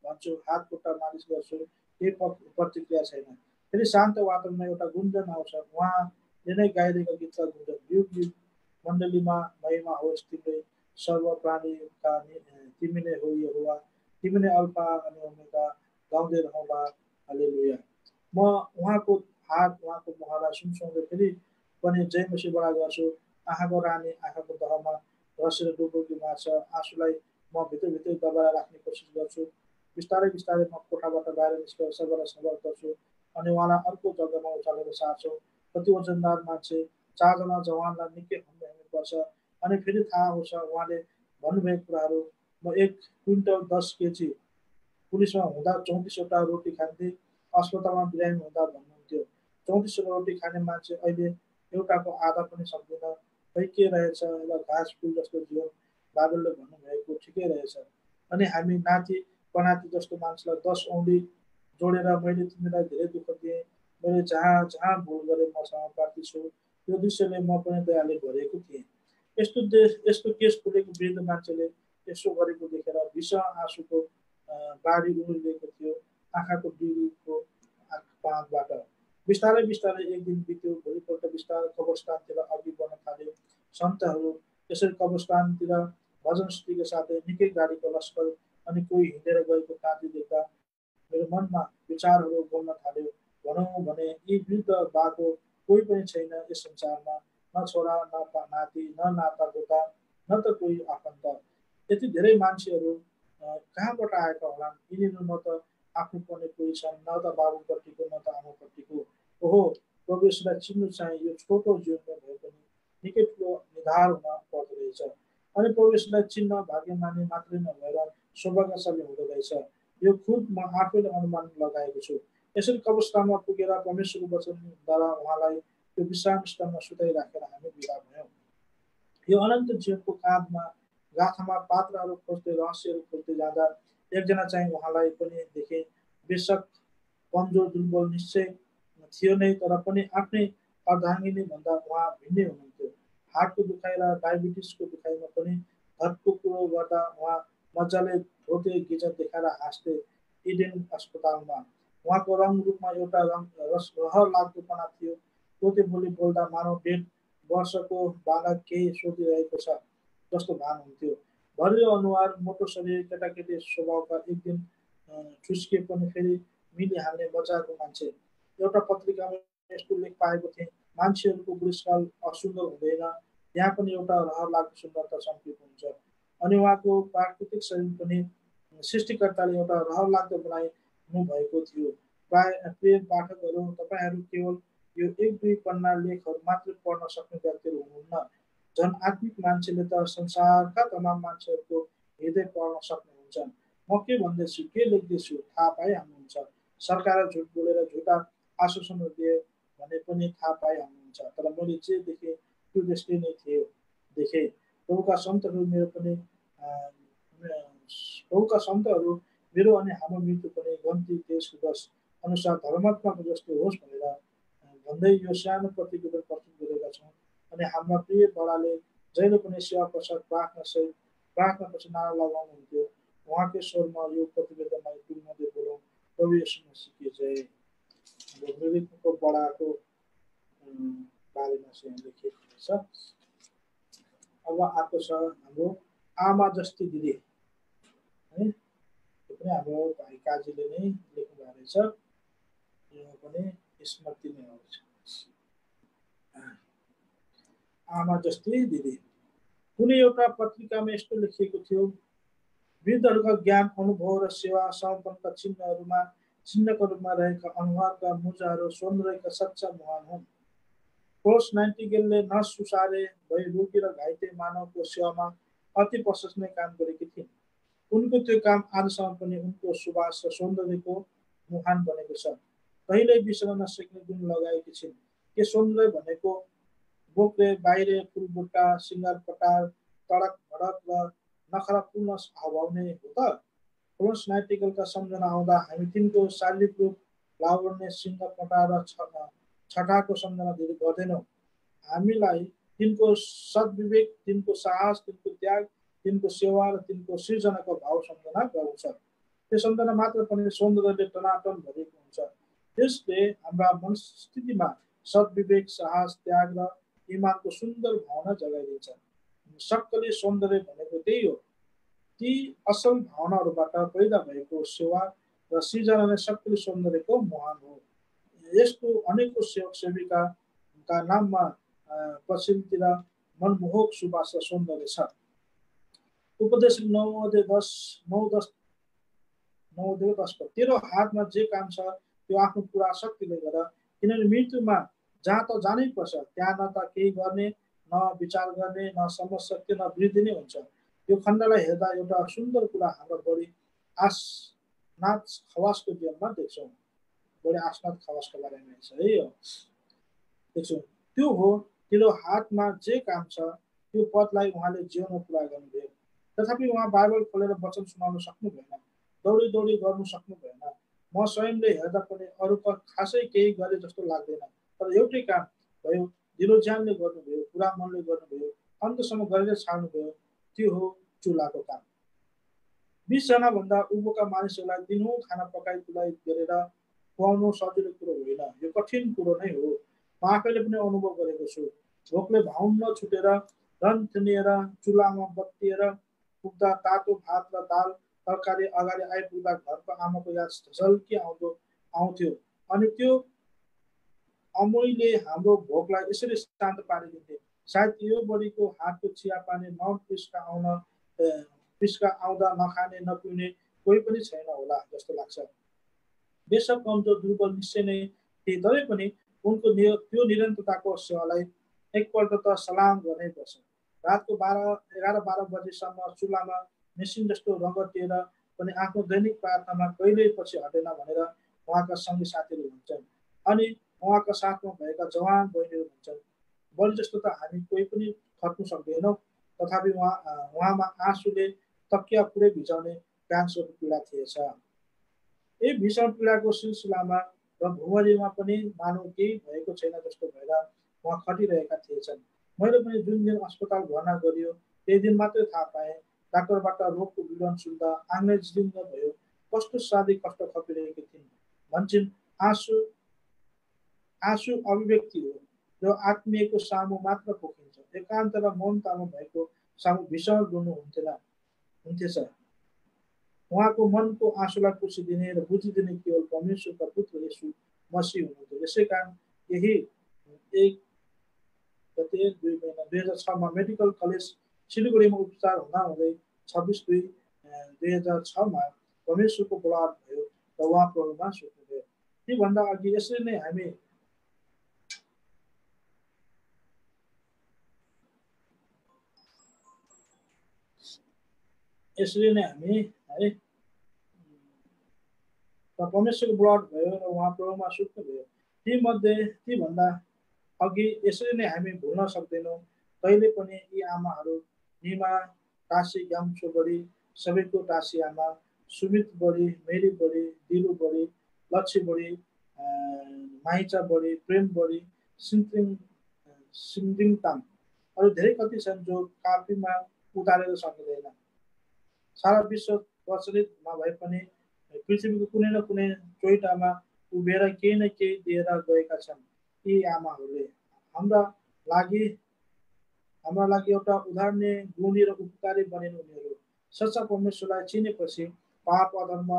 भन्छु, हात खुट्टा मालिस गर्छु। केही प्रतिक्रिया छैन। फेरि शान्त वातावरणमा एउटा गुन्जन आउँछ, उहाँले नै गाइरहेको गीतका गुन्जन। युग युग मण्डलीमा महिमा होस् तिम्रै, सर्व प्राणीका तिमी नै हो यहोवा, तिमी नै अल्फा अनि ओमेगा, गाउँदै रहँला हालेलुया। म उहाँको हात, उहाँको मुहारलाई सुमसुमाउँदै फेरि पनि जय मसी बडा गर्छु। आँखाको रानी आँखाको दहमा रसेर डुबुकी मार्छ। आँसुलाई म भित्रभित्रै दबाएर राख्ने कोसिस गर्छु। बिस्तारै बिस्तारै म कोठाबाट बाहिर निस्केर सबैलाई सवाल गर्छु अनि उहाँलाई अर्को जग्गामा उचालेर सार्छु। कति वजनदार मान्छे, 4 जना जवानलाई निकै हम्मे पर्छ। अनि फेरि थाहा आउँछ उहाँले भन्नुभएको कुराहरू। म 1 क्विन्टल 10 केजी पुलिसमा हुँदा 34वटा रोटी खान्थेँ, अस्पतालमा बिरामी हुँदा भन्नुहुन्थ्यो 34 रोटी खाने मान्छे अहिले एउटाको आधा पनि सक्दैन। खै के रहेछ, एउटा घाँस फुल जस्तो जीवन बाबुलले भन्नुभएको ठिकै रहेछ। अनि हामी नाति पनाति जस्तो मान्छेलाई 10 औँली जोडेर मैले तिमीलाई धेरै दुःख दिएँ, मैले जहाँ जहाँ भुल गरेँ म क्षमाप्रार्थी छु, यो दृश्यले म पनि दयाले भरिएको थिएँ। यस्तो केस फुलेको वृद्ध मान्छेले यसो गरेको देखेर भीषण आँसुको बाढी उम्लिएको थियो आँखाको डिलको पाँचबाट। बिस्तारै बिस्तारै एक दिन बित्यो, भोलिपल्ट बिस्तारै कब्रस्तानतिर अघि बढ्न थाल्यो। सन्तहरू यसरी कब्रस्तानतिर भजन स्तुतिका साथै निकै गाडीको लस्कर अनि कोही हिँडेर गएको ताती देख्दा मेरो मनमा विचारहरू बोल्न थाल्यो। भनौँ भने यी वृद्ध बाको कोही पनि छैन यस संसारमा, न छोरा न नाति न नाता गोता न त कोही आफन्त। यति धेरै मान्छेहरू कहाँबाट आएका होलान्? यिनीहरू न त आफ्नो पर्ने कोही छन्, न त बाबुपट्टिको न त आमापट्टिको। ओहो, प्रभु यसलाई चिन्नु चाहिँ यो छोटो जीवनमा भए पनि निकै ठुलो निधार हुन पर्दो रहेछ। अनि प्रभु यसलाई चिन्न भाग्यमानी मात्रै नभएर सौभाग्यशाली हुँदो रहेछ। यो खुद म आफैले अनुमान लगाएको छु। यसरी कब्रस्तानमा पुगेर परमेश्वरको वचनद्वारा उहाँलाई त्यो विश्राम स्थानमा सुताइराखेर हामी विदा भयौँ। यो अनन्त जीवनको काँधमा गाथामा पात्रहरू खोज्दै रहस्यहरू खोज्दै जाँदा एकजना चाहिँ उहाँलाई पनि देखेँ। बेशक कमजोर दुर्बल निश्चय थियो नै, तर पनि आफ्नै अर्धाङ्गिनी भन्दा उहाँ भिन्नै हुनुहुन्थ्यो। हार्टको दुखाइ र डायबिटिसको दुखाइमा पनि धर्मको कुरो गर्दा उहाँ मजाले धोते गिजर देखाएर हाँस्थे। इडेन अस्पतालमा उहाँको रङ रूपमा एउटा रहर लाग्दोपना थियो। तोते बोली बोल्दा मानव 1.5 वर्षको बालक केही सोधिरहेको छ जस्तो भान हुन्थ्यो। भरियो अनुहार मोटो शरीर केटाकेटी स्वभावका एक दिन ठुस्के पनि फेरि मिलिहाल्ने मजाको मान्छे। एउटा पत्रिकामा यस्तो लेख पाएको थिएँ, मान्छेहरूको बुढेसकाल असुन्दर हुँदैन, यहाँ पनि एउटा रहर लाग्दो सुन्दरता चम्किएको हुन्छ। अनि उहाँको प्राकृतिक शरीर पनि सृष्टिकर्ताले एउटा रहर लाग्दो बनाइनु भएको थियो। प्रिय पाठकहरू, तपाईँहरू केवल यो 1-2 पन्ना लेखहरू मात्र पढ्न सक्ने व्यक्तिहरू हुनुहुन्न। झन् आत्मिक मान्छेले त संसारका तमाम मान्छेहरूको हृदय पढ्न सक्नुहुन्छ। म के भन्दैछु, के लेख्दैछु थाहा पाइहाल्नुहुन्छ। सरकार झुट बोलेर झुटा आश्वासनहरू दिए भने पनि थाहा पाइहाल्नुहुन्छ। तर मैले जे देखेँ त्यो त्यस्तै नै थियो देखेँ। प्रभुका सन्तहरू मेरो अनि हाम्रो मृत्यु पनि गन्ती देशको दश अनुसार धर्मात्माको जस्तो होस् भनेर भन्दै यो सानो प्रतिवेदन प्रस्तुत गरेका छौँ। अनि हाम्रा प्रिय बडाले जहिले पनि सेवा प्रसाद प्रार्थनापछि नारा लगाउनुहुन्थ्यो। उहाँकै स्वरमा यो प्रतिवेदनलाई टुङ्गाउँदै बोलौँ, प्रभु येशू मसीहको जय। मृतकको बडाको बारेमा चाहिँ लेखिएको छ। अब आएको छ हाम्रो आमा जस्ती दिदी है, यो पनि हाम्रो भाइ काजीले नै लेख्नु भएको रहेछ। यो पनि स्मृति नै हो। आमा जस्ती दिदी। कुनै एउटा पत्रिकामा यस्तो लेखिएको थियो, वृद्धहरूका ज्ञान अनुभव र सेवा समर्पणका चिन्हका रूपमा रहेका अनुहारका मुजाहरू सौन्दर्यका सच्चा मुहान हुन्। फ्लोरेन्स नाइटिङ्गेलले नर्स सुसारे भई रोगी र घाइते मानवको सेवामा अति प्रशंसनीय काम गरेकी थिइन्। उनको त्यो काम आजसम्म पनि उनको सुवास र सौन्दर्यको मुहान बनेको छ। कहिल्यै बिर्सन नसक्ने गुण लगाएकी छिन्। के सौन्दर्य भनेको बोक्रे बाहिरे फुलबुट्टा सिङ्गार पटार तडक भडक र नखरापूर्ण हावभाव नै हो त? फ्लोरेन्स नाइटिङ्गेलका सम्झना आउँदा हामी तिनको शारीरिक रूप, लावण्य, सिङ्ग पटार र छटाको सम्झना धेरै गर्दैनौँ। हामीलाई तिनको सद्विवेक, तिनको साहस, तिनको त्याग, तिनको सेवा र तिनको सृजनाको भाव सम्झना गराउँछ। त्यो सम्झना मात्र पनि सौन्दर्यले टनाटन भरिएको हुन्छ। त्यसले हाम्रा मनस्थितिमा सद्विवेक, साहस, त्याग र इमानको सुन्दर भावना जगाइदिन्छ। सक्कली सौन्दर्य भनेको त्यही हो। ती असल भावनाहरूबाट पैदा भएको सेवा र सृजना नै सक्कली सौन्दर्यको मुहान हो। यस्तो अनेकौं सेवक सेविकाका नाममा पश्चिमतिर मनमोहक सुवास र सौन्दर्य छ। उपदेश 9:10 तेरो हातमा जे काम छ त्यो आफ्नो पुरा शक्तिले गर, किनभने मृत्युमा जहाँ त जानै पर्छ त्यहाँ न त केही गर्ने, न विचार गर्ने, न समझ सक्ने, न वृद्धि नै हुन्छ। यो खण्डलाई हेर्दा एउटा सुन्दर कुरा हाम्रो बढी आसनाथ खवासको जीवनमा देख्छौँ। बढी आस्नात खवासको बारेमा छ है यो त्यसो त्यो हो तेरो हातमा जे काम छ त्यो पदलाई उहाँले जीवनमा पुरा गर्नुभयो तथापि उहाँ बाइबल खोलेर वचन सुनाउन सक्नु भएन दौडी दौडी गर्नु सक्नु भएन म स्वयंले हेर्दा पनि अरू त खासै केही गरे जस्तो लाग्दैन तर एउटै काम भयो दिलो ज्यानले गर्नुभयो पुरा मनले गर्नुभयो अन्तसम्म गरेर छाड्नुभयो त्यो हो चुलाको काम 20 जना भन्दा उँभोका मानिसहरूलाई दिनहुँ खाना पकाइ तुलाइ गरेर खुवाउनु सजिलो कुरो होइन यो कठिन कुरो नै हो म आफैले पनि अनुभव गरेको छु भोकले भाउन्न छुटेर रन थुनिएर चुलामा बत्तिएर पुग्दा तातो भात र दाल तरकारी अगाडि आइपुग्दा घरको आमाको याद झल्की आउँथ्यो अनि त्यो अमैले हाम्रो भोकलाई यसरी शान्त पारिदिन्थे सायद यो बढीको हातको चिया पानी पिस्का आउँदा नखाने नपिउने कोही पनि छैन होला जस्तो लाग्छ बेसक कमजोर दुर्बल निश्चय नै थिए तरै पनि उनको त्यो निरन्तरताको सेवालाई एकपल्ट त सलाम गर्नै पर्छ रातको 11-12 बजेसम्म चुलामा मेसिन जस्तो रगटिएर पनि आफ्नो दैनिक प्रार्थनामा कहिल्यै पछि हटेन भनेर उहाँका सङ्गी साथीहरू भन्छन् अनि उहाँका साथमा भएका जवान बहिनीहरू भन्छन् बलि जस्तो त हामी कोही पनि खट्नु सक्दैनौँ तथापि उहाँमा आँसुले तकिया पुरै भिजाउने क्यान्सरको पीडा थिएछ यही भीषण पीडाको सिलसिलामा र भुमरीमा पनि मानव केही भएको छैन जस्तो भएर उहाँ खटिरहेका थिएछन् मैले पनि जुन दिन अस्पताल भर्ना गरियो त्यही दिन मात्रै थाहा पाएँ डाक्टरबाट रोगको विवरण सुन्दा आँगै जिङ्ग भयो कस्तो साह्रै कष्ट खपिरहेकी थिइन् भन्छन् आँसु अभिव्यक्ति हो जो आत्मीयको सामु मात्र पोखिन्छ एकान्त र मौनतामा भएको सामु भीषण रुनु हुन्थेछ उहाँको मनको आँसुलाई पुछिदिने र बुझिदिने केवल परमेश्वरका पुत्र येशू मसीह हुनुहुन्थ्यो यसै कारण यही 1/2/2006 मेडिकल कलेज सिलगढीमा उपचार हुँदै 26/2/2006 परमेश्वरको बलात् भयो र उहाँ प्रभुमा सुत्नुभयो तीभन्दा अघि यसरी नै हामी है परमेश्वरको बलात् भयो र उहाँ प्रभुमा सुत्नुभयो तीभन्दा अघि यसरी नै हामी भुल्न सक्दैनौँ कहिले पनि यी आमाहरू निमा टासी ग्याम्सो बढी सबैको टासी आमा सुमित बढी मेरी बढी दिलु बढी लक्ष्य बढी माइचा बढी प्रेम बढी सिन्दिङताम अरू धेरै कति छन् जो कापीमा उतारेर सकिँदैन सारा विश्व प्रचलित नभए पनि पृथ्वीको कुनै न कुनै चोइटामा उभिएर केही न केही दिएर गएका छन् यी आमाहरूले हाम्रा लागि एउटा उदाहरणीय गुणी र उपकारी बनिन् उनीहरू सच्चा परमेश्वरलाई चिनेपछि पाप अधर्म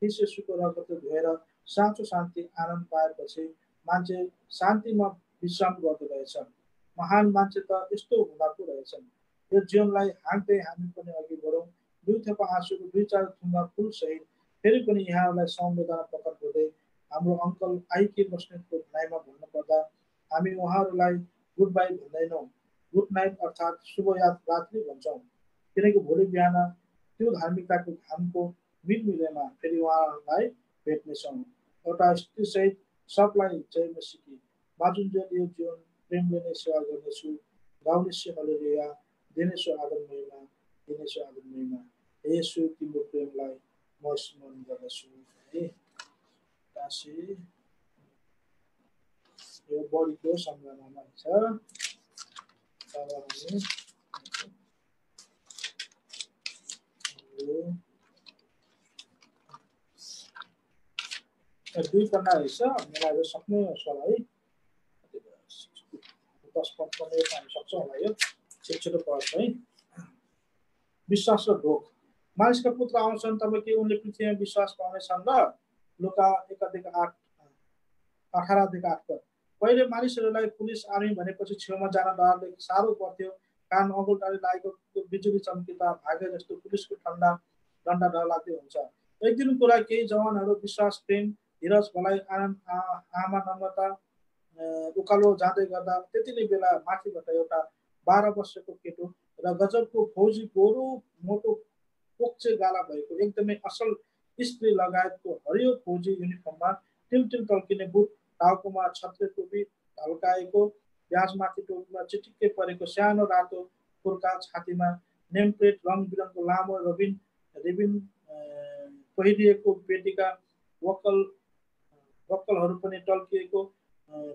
यीशुको रगतले धोएर साँचो शान्ति आनन्द पाएपछि मान्छे शान्तिमा विश्राम गर्दो रहेछ महान मान्छे त यस्तो हुँदाको रहेछन् यो जीवनलाई हाँक्दै हामी पनि अघि बढौँ दुई थोपा आँसुको 2-4 थुङ्गा फुल सहित फेरि पनि यहाँहरूलाई संवेदना प्रकट गर्दै हाम्रो अङ्कल आइके बस्नेतको भनाइमा भन्नुपर्दा हामी उहाँहरूलाई गुड बाई भन्दैनौँ गुड नाइट अर्थात् शुभ रात्रि भन्छौँ किनकि भोलि बिहान त्यो धार्मिकताको घामको मिलमिलेमा फेरि उहाँहरूलाई भेट्नेछौँ एउटा स्त्रीसहित सबलाई जय मसीकी बाजुन्जेल यो जीवन प्रेमले नै सेवा गर्नेछु गाउनेछु हालेलुया दिनेछु आदर महिमा येशू तिम्रो प्रेमलाई म स्मरण गर्दछु है यो बढीको सम्झनामा छ दुई पन्ना रहेछ मलाई सक्ने होला है 10-15 हामी सक्छौँ होला यो छिटो पढ्छ है विश्वास र ढोक मानिसका पुत्र आउँछन् तब के उनले पृथ्वीमा विश्वास पाउनेछन् र लुका 1:18 पहिले मानिसहरूलाई पुलिस आर्मी भनेपछि छेउमा जान डरले साह्रो पर्थ्यो कान अगुल्टाले लागेको बिजुली चम्किँदा भागे जस्तो पुलिसको डन्डा डर लाग्दै हुन्छ एक दिन कुरा केही जवानहरू विश्वास प्रेम धीरज भलाइ आनन्द आमा नम्रता उकालो जाँदै गर्दा त्यति नै बेला माथिबाट एउटा 12 वर्षको केटो र गजबको फौजी गोरो मोटो पोक्चे गाला भएको एकदमै असल स्त्री लगायतको हरियो फौजी युनिफर्ममा तिल टल्किने बुट, टाउकोमा छत्रे टोपी ढल्काएको, ब्याजमाथि टोपीमा चिटिक्कै परेको सानो रातो कुर्ता, छातीमा नेम प्लेट, रङ बिरङको लामो रिबिन पहिरिएको पेटीका वक्कलहरू पनि टल्किएको,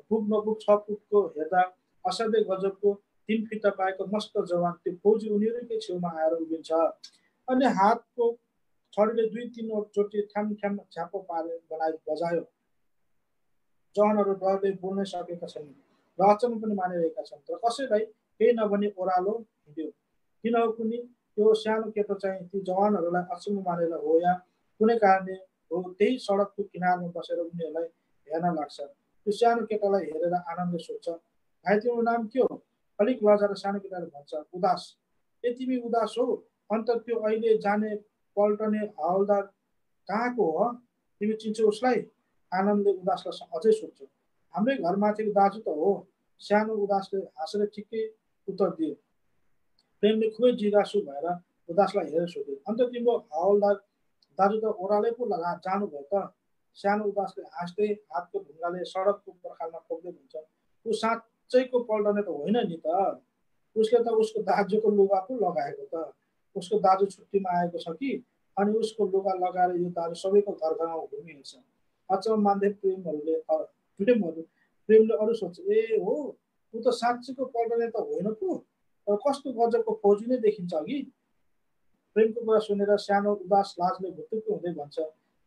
पुग नपुग 6 फुटको हेर्दा असाध्यै गजबको 3 फिटा पाएको मस्त जवान त्यो फौजी उनीहरूकै छेउमा आएर उभिन्छ। अनि हातको छडीले 2-3 चोटि ठ्याम ठ्याम झ्याप्पो बजायो। जवानहरू डरले बोल्नै सकेका छैनन् र अचम्म पनि मानिरहेका छन्। तर कसैलाई केही नभनी ओह्रालो हिँड्यो। किन हो कुनी त्यो सानो केटो चाहिँ ती जवानहरूलाई अचम्म मानेर हो या कुनै कारणले हो त्यही सडकको किनारमा बसेर उनीहरूलाई हेर्न लाग्छ। त्यो सानो केटालाई हेरेर आनन्दले सोध्छ, भाइ तिम्रो नाम के हो? अलिक लजाएर सानो केटाले भन्छ, उदास। ए तिमी उदास हो? अन्त त्यो अहिले जाने पल्टने हवलदार कहाँको हो? तिमी चिन्छौ उसलाई? आनन्दले उदासलाई अझै सोध्छ। हाम्रै घरमाथिको दाजु त हो। सानो उदासले हाँसेर ठिकै उत्तर दियो। प्रेमले खुबै जिज्ञासु भएर उदासलाई हेरेर सोध्यो, अन्त तिम्रो हवलदार दाजु त ओह्रालै पो जानुभयो त? सानो उदासले हाँस्दै हातको ढुङ्गाले सडकको पर्खालमा ठोक्दै भन्छ, ऊ साँच्चैको पल्टने त होइन नि त। उसले त उसको दाजुको लुगा पो लगाएको त। उसको दाजु छुट्टीमा आएको छ कि, अनि उसको लुगा लगाएर यो दाजु सबैको घर घरमा घुमिहिँड्छ। अचम्म मान्दै प्रेमले अरू सोध्छ, ए हो ऊ त साँच्चीको पल्टने त होइन पो, तर कस्तो गजबको फौजी नै देखिन्छ अघि। प्रेमको कुरा सुनेर सानो उदास लाजले भुतुक्क हुँदै भन्छ,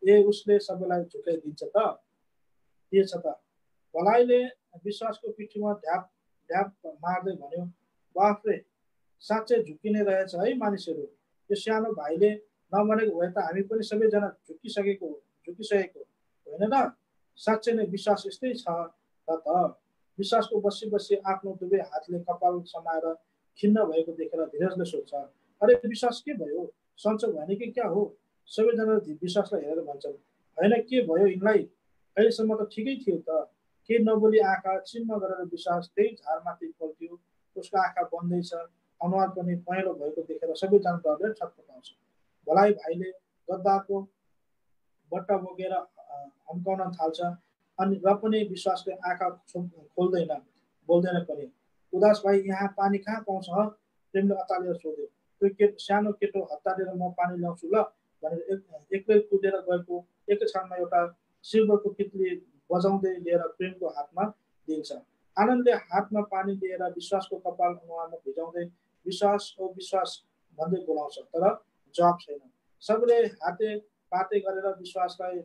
ए उसले सबैलाई झुकाइदिन्छ त, दिएछ त। भलाइले विश्वासको पिठीमा ढ्याप ढ्याप मार्दै भन्यो, बाफ्रे साँच्चै झुकिने रहेछ है मानिसहरू। यो सानो भाइले नभनेको भए त हामी पनि सबैजना झुकिसकेको होइन र? साँच्चै नै विश्वास यस्तै छ र त। विश्वासको बसी बसी आफ्नो दुवै हातले कपाल समाएर खिन्न भएको देखेर धीरजले सोध्छ, अरे विश्वास के भयो? सन्चो भएन कि क्या हो? सबैजना विश्वासलाई हेरेर भन्छन्, होइन के भयो यिनलाई? अहिलेसम्म त ठिकै थियो त। केही नबोली आँखा चिम्म गरेर विश्वास त्यही झारमाथि पल्टियो। उसको आँखा बन्दैछ, अनुहार पनि पहेँलो भएको देखेर सबैजना डरले छटपटाउँछ। भलाइ भाइले गद्दाको बट्टा बोकेर हम्काउन थाल्छ, अनि र पनि विश्वासले आँखा बोल्दैन पनि। उदास भाइ यहाँ पानी कहाँ पाउँछ? प्रेमले अतालेर सोध्यो। त्यो सानो केटो हतारेर म पानी ल्याउँछु ल भनेर एक्लै कुदेर गएको एकै क्षणमा एउटा सिल्भरको कितली बजाउँदै लिएर प्रेमको हातमा दिन्छ। आनन्दले हातमा पानी लिएर विश्वासको कपाल अनुहारमा भिजाउँदै विश्वास ओ विश्वास भन्दै बोलाउँछ, तर जवाब छैन। सबैले हाते पाते गरेर विश्वासलाई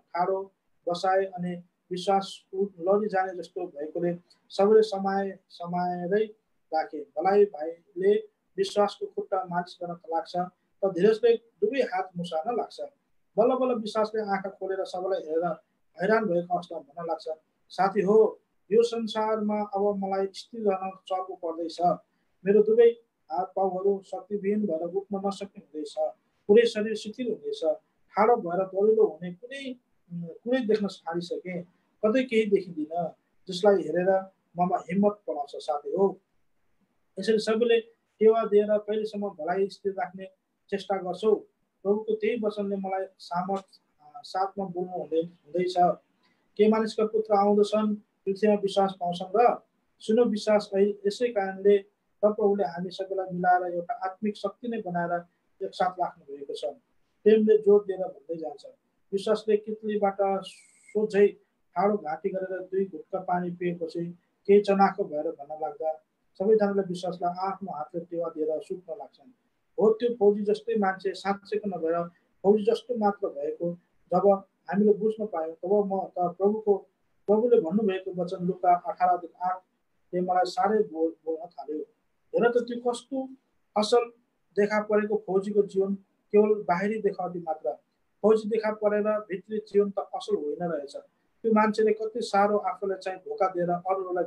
ठाडो बसाए अनि विश्वास लडिजाने जस्तो भएकोले सबैले समाएरै राखे। भलाइ भाइले विश्वासको खुट्टा मालिस गर्न लाग्छ त धीरजले दुवै हात मुसार्न लाग्छ। बल्ल बल्ल विश्वासले आँखा खोलेर सबैलाई हेरेर हैरान भएको अवस्थामा भन्न लाग्छ, साथी हो यो संसारमा अब मलाई स्थिर रहन चल्नु पर्दैछ। मेरो दुवै हात पाउहरू शक्तिविहीन भएर उठ्न नसक्ने हुँदैछ। पुरै शरीर शिथिल हुँदैछ। ठाडो भएर दरिलो हुने कुरै देख्न छाडिसके। कतै केही देखिँदिन, जसलाई हेरेर ममा हिम्मत पलाउँछ साथी हो। यसरी सबैले टेवा दिएर कहिलेसम्म भलाइ स्थिर राख्ने चेष्टा गर्छौ? प्रभुको त्यही वचनले मलाई साथमा बोल्नु हुँदैछ। के मानिसका पुत्र आउँदछन्, पृथ्वीमा विश्वास पाउँछन् र? सुनो विश्वास यसै कारणले प्रभुले हामी सबैलाई मिलाएर एउटा आत्मिक शक्ति नै बनाएर एकसाथ राख्नु भएको छ। प्रेमले जोड दिएर भन्दै जान्छ। विश्वासले कितलीबाट सोझै ठाडो घाँटी गरेर 2 घुटका पानी पिएपछि केही चनाखो भएर भन्न लाग्दा सबैजनाले विश्वासलाई आफ्नो हातले टेवा दिएर सुत्न लाग्छन्। हो त्यो फौजी जस्तै मान्छे साँच्चैको नभएर फौजी जस्तो मात्र भएको जब हामीले बुझ्न पायौँ, तब म त प्रभुले भन्नुभएको वचन लुका 18:8ले मलाई साह्रै बोल्न थाल्यो। हेर त त्यो कस्तो असल देखा परेको फौजीको जीवन केवल बाहिरी देखावटी मात्र। फौजी देखा परेर भित्री जीवन त असल होइन रहेछ। त्यो मान्छेले कति साह्रो आफूलाई चाहिँ धोका दिएर अरूलाई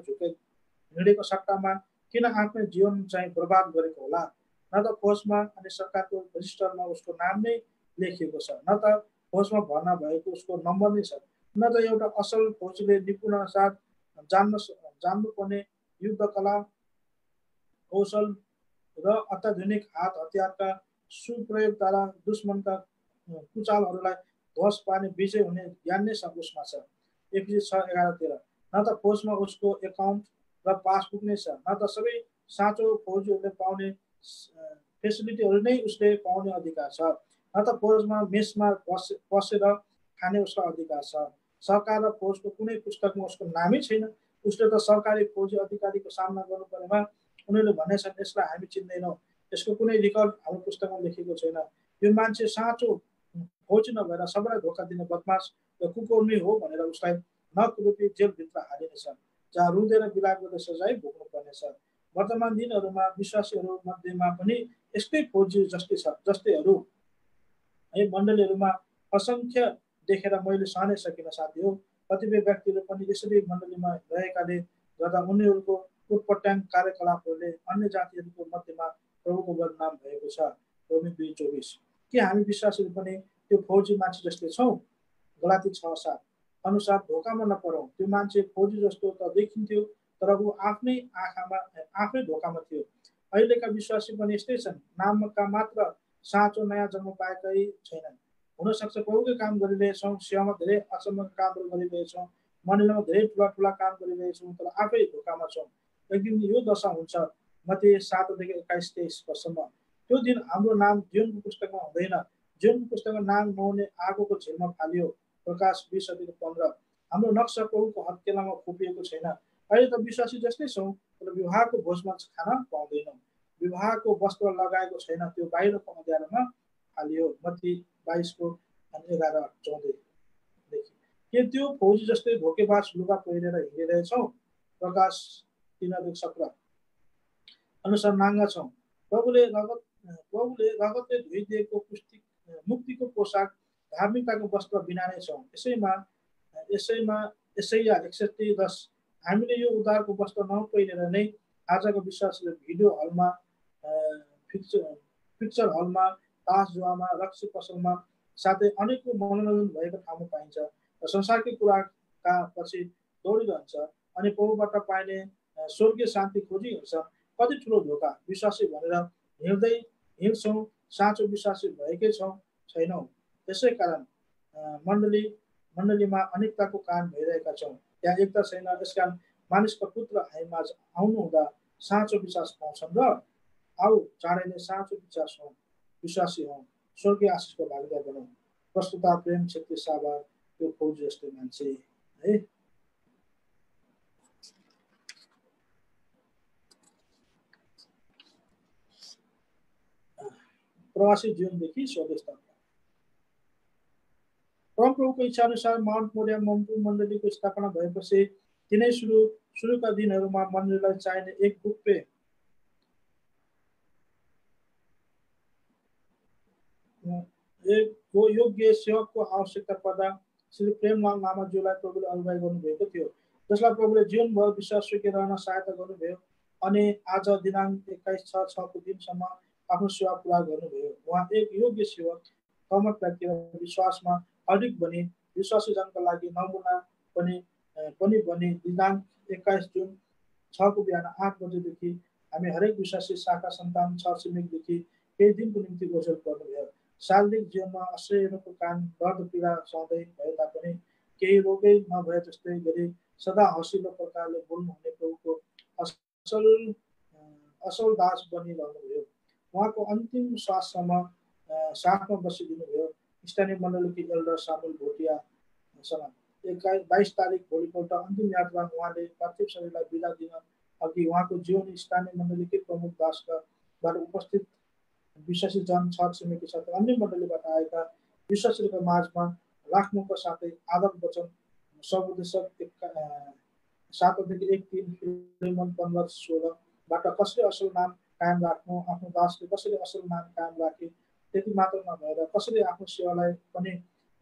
हिँडेको सट्टामा किन आफ्नै जीवन चाहिँ बर्बाद गरेको होला? न त फौजमा अनि सरकारको रजिस्टरमा उसको नाम नै लेखिएको छ, न त फौजमा भर्ना भएको उसको नम्बर नै छ, न त एउटा असल फौजीले निपुणता साथ जान्नुपर्ने युद्ध कला कौशल र अत्याधुनिक हात हतियारका सुप्रयोगद्वारा दुश्मनका कुचालहरूलाई ध्वस पार्ने विजय हुने ज्ञान नै उसमा छ। एपिसी 6:11-13। न त फौजमा उसको एकाउन्ट र पासबुक नै छ, न त सबै साँचो फौजीहरूले पाउने फेसिलिटीहरू नै उसले पाउने अधिकार छ, न त फौजमा मेसमा बसेर खाने उसको अधिकार छ। सरकार र फौजको कुनै पुस्तकमा उसको नामै छैन। उसले त सरकारी फौजी अधिकारीको सामना गर्नु परेमा उनीहरूले भनेछन् यसलाई हामी चिन्दैनौँ, यसको कुनै रेकर्ड हाम्रो पुस्तकमा लेखेको छैन, यो मान्छे साँचो फौजी नभएर सबैलाई धोका दिने बदमास र कुकर्मी हो भनेर उसलाई नकुरूपी जेलभित्र हालिनेछ, जहाँ रुँदेर बिलाप गर्दै सजाय भोग्नु पर्नेछ। वर्तमान दिनहरूमा विश्वासीहरू मध्येमा पनि यस्तै फौजी जस्तैहरू मण्डलीहरूमा असङ्ख्य देखेर मैले सहनै सकिनँ साथी हो। कतिपय व्यक्तिहरू पनि यसरी मण्डलीमा रहेकाले गर्दा उनीहरूको उटपटाङ कार्यकलापहरूले अन्य जातिहरूको मध्येमा प्रभुको बदनाम भएको छ। रोमी 2:24। के हामी विश्वासीहरू पनि त्यो फौजी मान्छे जस्तै छौँ? गलाती 6:7 अनुसार धोकामा नपरौँ। त्यो मान्छे फौजी जस्तो त देखिन्थ्यो, तर ऊ आफै धोकामा थियो। अहिलेका विश्वासी पनि यस्तै छन्, नामका मात्र साँचो नयाँ जन्म पाएकै छैनन्। हुनसक्छ प्रभुकै काम गरिरहेछौँ, सेवामा धेरै अचम्मका कामहरू गरिरहेछौँ, मण्डलीमा धेरै ठुला काम गरिरहेछौँ, तर आफै धोकामा छौँ। एक दिन यो दशा हुन्छ। मत्ती 7:21-23। त्यो दिन हाम्रो नाम जीवनको पुस्तकमा हुँदैन, जीवनको पुस्तकमा नाम नहुने आगोको झिलमा फालियो। प्रकाश 20:15। हाम्रो नक्सा प्रभुको हत्केलामा खोपिएको छैन। अहिले त विश्वासी जस्तै छौँ, तर विवाहको भोजमा खान पाउँदैनौँ। विवाहको वस्त्र लगाएको छैन, त्यो बाहिरको अँध्यारोमा फालियो। मत्ती 22:11-14। के त्यो फौजी जस्तै धोकेबाज लुगा पहिरेर हिँडिरहेछौँ? प्रकाश 3:17 अनुसार नाङ्गा छौँ। प्रभुले रगतले धोइदिएको मुक्तिको पोसाक धार्मिकताको वस्त्र बिना नै छौँ। यसैया 61:10 हामीले यो उद्धारको वस्त्र नपहिरेर नै आजको विश्वासले भिडियो हलमा, पिक्चर हलमा, तास जुवामा, रक्सी पसलमा साथै अनेकको मनोरञ्जन भएको ठाउँमा पाइन्छ र संसारकै कुराका पछि दौडिरहन्छ अनि प्रभुबाट पाइने स्वर्गीय शान्ति खोजिहिँड्छ। कति ठुलो धोका! विश्वासी भनेर हिँड्छौँ, साँचो विश्वासी भएकै छैनौँ। यसै कारण मण्डलीमा अनेकताको कारण भइरहेका छौँ। त्यहाँ एकता छैन। यसकारण मानिसका पुत्र हामीमा आउनु हुँदा साँचो विश्वास पाउँछन् र आऊ चाँडै नै साँचो विश्वासी हौँ, स्वर्गीय आशिषको भागीदार बनौँ। प्रस्तुता प्रेम छेत्री साबा, त्यो फौजी जस्तै मान्छे है। प्रवासी जीवनदेखि स्वदेशतर्फ। परमप्रभुको इच्छाअनुसार माउन्ट मोरिया मम्पू मण्डलीको स्थापना भएपछि तिनै सुरुका दिनहरूमा मण्डलीलाई चाहिने एक गुप्पे योग्य सेवकको आवश्यकता पर्दा श्री प्रेमलाल लामाज्यूलाई प्रभुले अगुवाई गर्नुभएको थियो, जसलाई प्रभुले जीवनभर विश्वासयोग्य रहन सहायता गर्नुभयो अनि आज दिनाङ्क 21/6/6 दिनसम्म आफ्नो सेवा पुरा गर्नुभयो। उहाँ एक योग्य सेवक, कर्मठ व्यक्ति र विश्वासमा अडिग बनी विश्वासी जनका लागि नमुना पनि बनी दिनाङ्क 21 जुन 6 बिहान 8 बजेदेखि हामी हरेक विश्वासी शाखा सन्तान छरछिमेकदेखि केही दिनको निम्ति गोचर पर्नुभयो। शारीरिक जीवनमा अश्रयको कारण दर्द पीडा सहँदै भए तापनि केही रोगै नभए जस्तै गरी सदा हँसिलो प्रकारले बोल्नुहुने प्रभुको असल दास बनिरहनुभयो। उहाँको अन्तिम श्वाससम्म साथमा बसिदिनुभयो। स्थानीय मण्डलीकी एल्डर सामुल भोटियासँग 22 तारिक भोलिपल्ट अन्तिम यात्रा उहाँले पार्थिव शरीरलाई बिदा दिन अघि उहाँको जीवन स्थानीय मण्डलीकै प्रमुख दासबाट उपस्थित विश्वासी जन छरछिमेकी साथै अन्य मण्डलीबाट आएका विश्वासीहरूको माझमा राख्नुको साथै आदर वचन सर्वोपदेशक 7:1-3 कसरी असल नाम कायम राख्नु, आफ्नो दासले कसरी असल नाम कायम राखे, त्यति मात्र नभएर कसरी आफ्नो सेवालाई पनि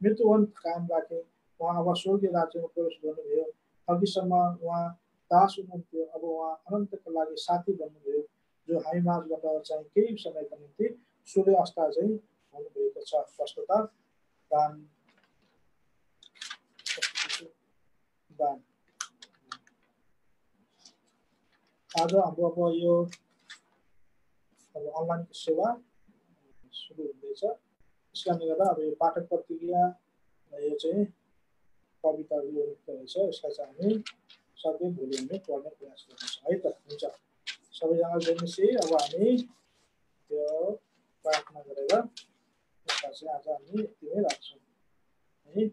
मृत्युवन्त कायम राखे। उहाँ अब स्वर्गीय राज्यमा प्रवेश गर्नुभयो। अघिसम्म उहाँ दास हुनुहुन्थ्यो, अब उहाँ अनन्तका लागि साथी बन्नुभयो, जो हामी माझबाट चाहिँ केही समयका निम्ति सूर्य अस्ता चाहिँ हुनुभएको छ। प्रस्तुता दान। आज हाम्रो अब यो अनलाइनको सेवा सुरु हुँदैछ। यसकारणले गर्दा अब यो पाठक प्रतिक्रिया यो चाहिँ कविताहरू लेखेको रहेछ यसलाई चाहिँ हामी सबै भोलि हामी पढ्ने प्रयास गर्नेछौँ है त हुन्छ सबैजना जोड्नुहोस् अब हामी त्यो प्रार्थना गरेर यसलाई चाहिँ आज हामी यतिमै राख्छौँ है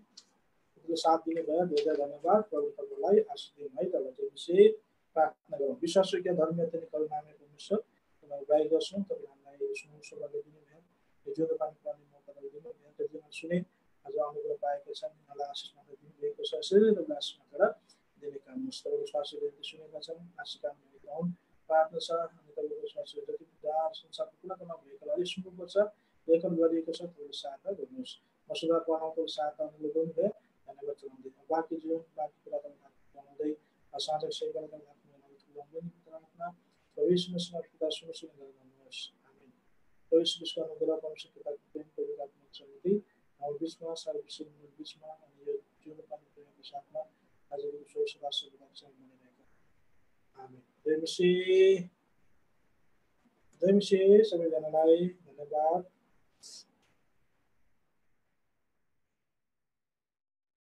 यो साथ दिने भयो धेरै धन्यवाद प्रभु तपाईँलाई आशीष दिनु है तपाईँ जोड्नुहोस् प्रार्थना गरौँ विश्वासयोग्य धर्म निकल नामे परमेश्वर तपाईँ गाई गर्छौँ तपाईँ हामीलाई सुन्नु सौभाग्य दिनुभयो यो जो पानी पाउने मौका दिनुभयो त्यो जीवन सुने आज अनुग्रह पाएका छन् उनीहरूलाई आशिष मात्र दिनुभएको छ यसरी तपाईँलाई आशिष मात्र दिने काम होस् तपाईँको स्वास्थ्यले सुनेका छन् आशिष काम गरेका हुन् प्रार्थना छ अनि तपाईँको स्वास्थ्य जति जहाँ संसारको कुना कुना भएकालाई सुन्नुपर्छ लेखन गरिएको छ तपाईँले सहायता गर्नुहोस् मसुदा पढाउँको सहायता अनुरोध गर्नुभयो धन्यवाद चलाउँदै बाँकी जीवन बाँकी कुरा तपाईँले बनाउँदै साझा सेवा प्रार्थना भविष्यमा पिता सुनिश्चित गर्नुहोस् आमीन भविष्यको अनुग्रह परमेश्वर पिताको प्रेम पवित्र आत्माको शान्ति हाम्रो बिचमा सारा विश्वको बिचमा अनि यो जीवन पानी प्रेमको साथमा आजको सोच राष्ट्र विकास बनिरहेका आमीन जय मसीह सबैजनालाई धन्यवाद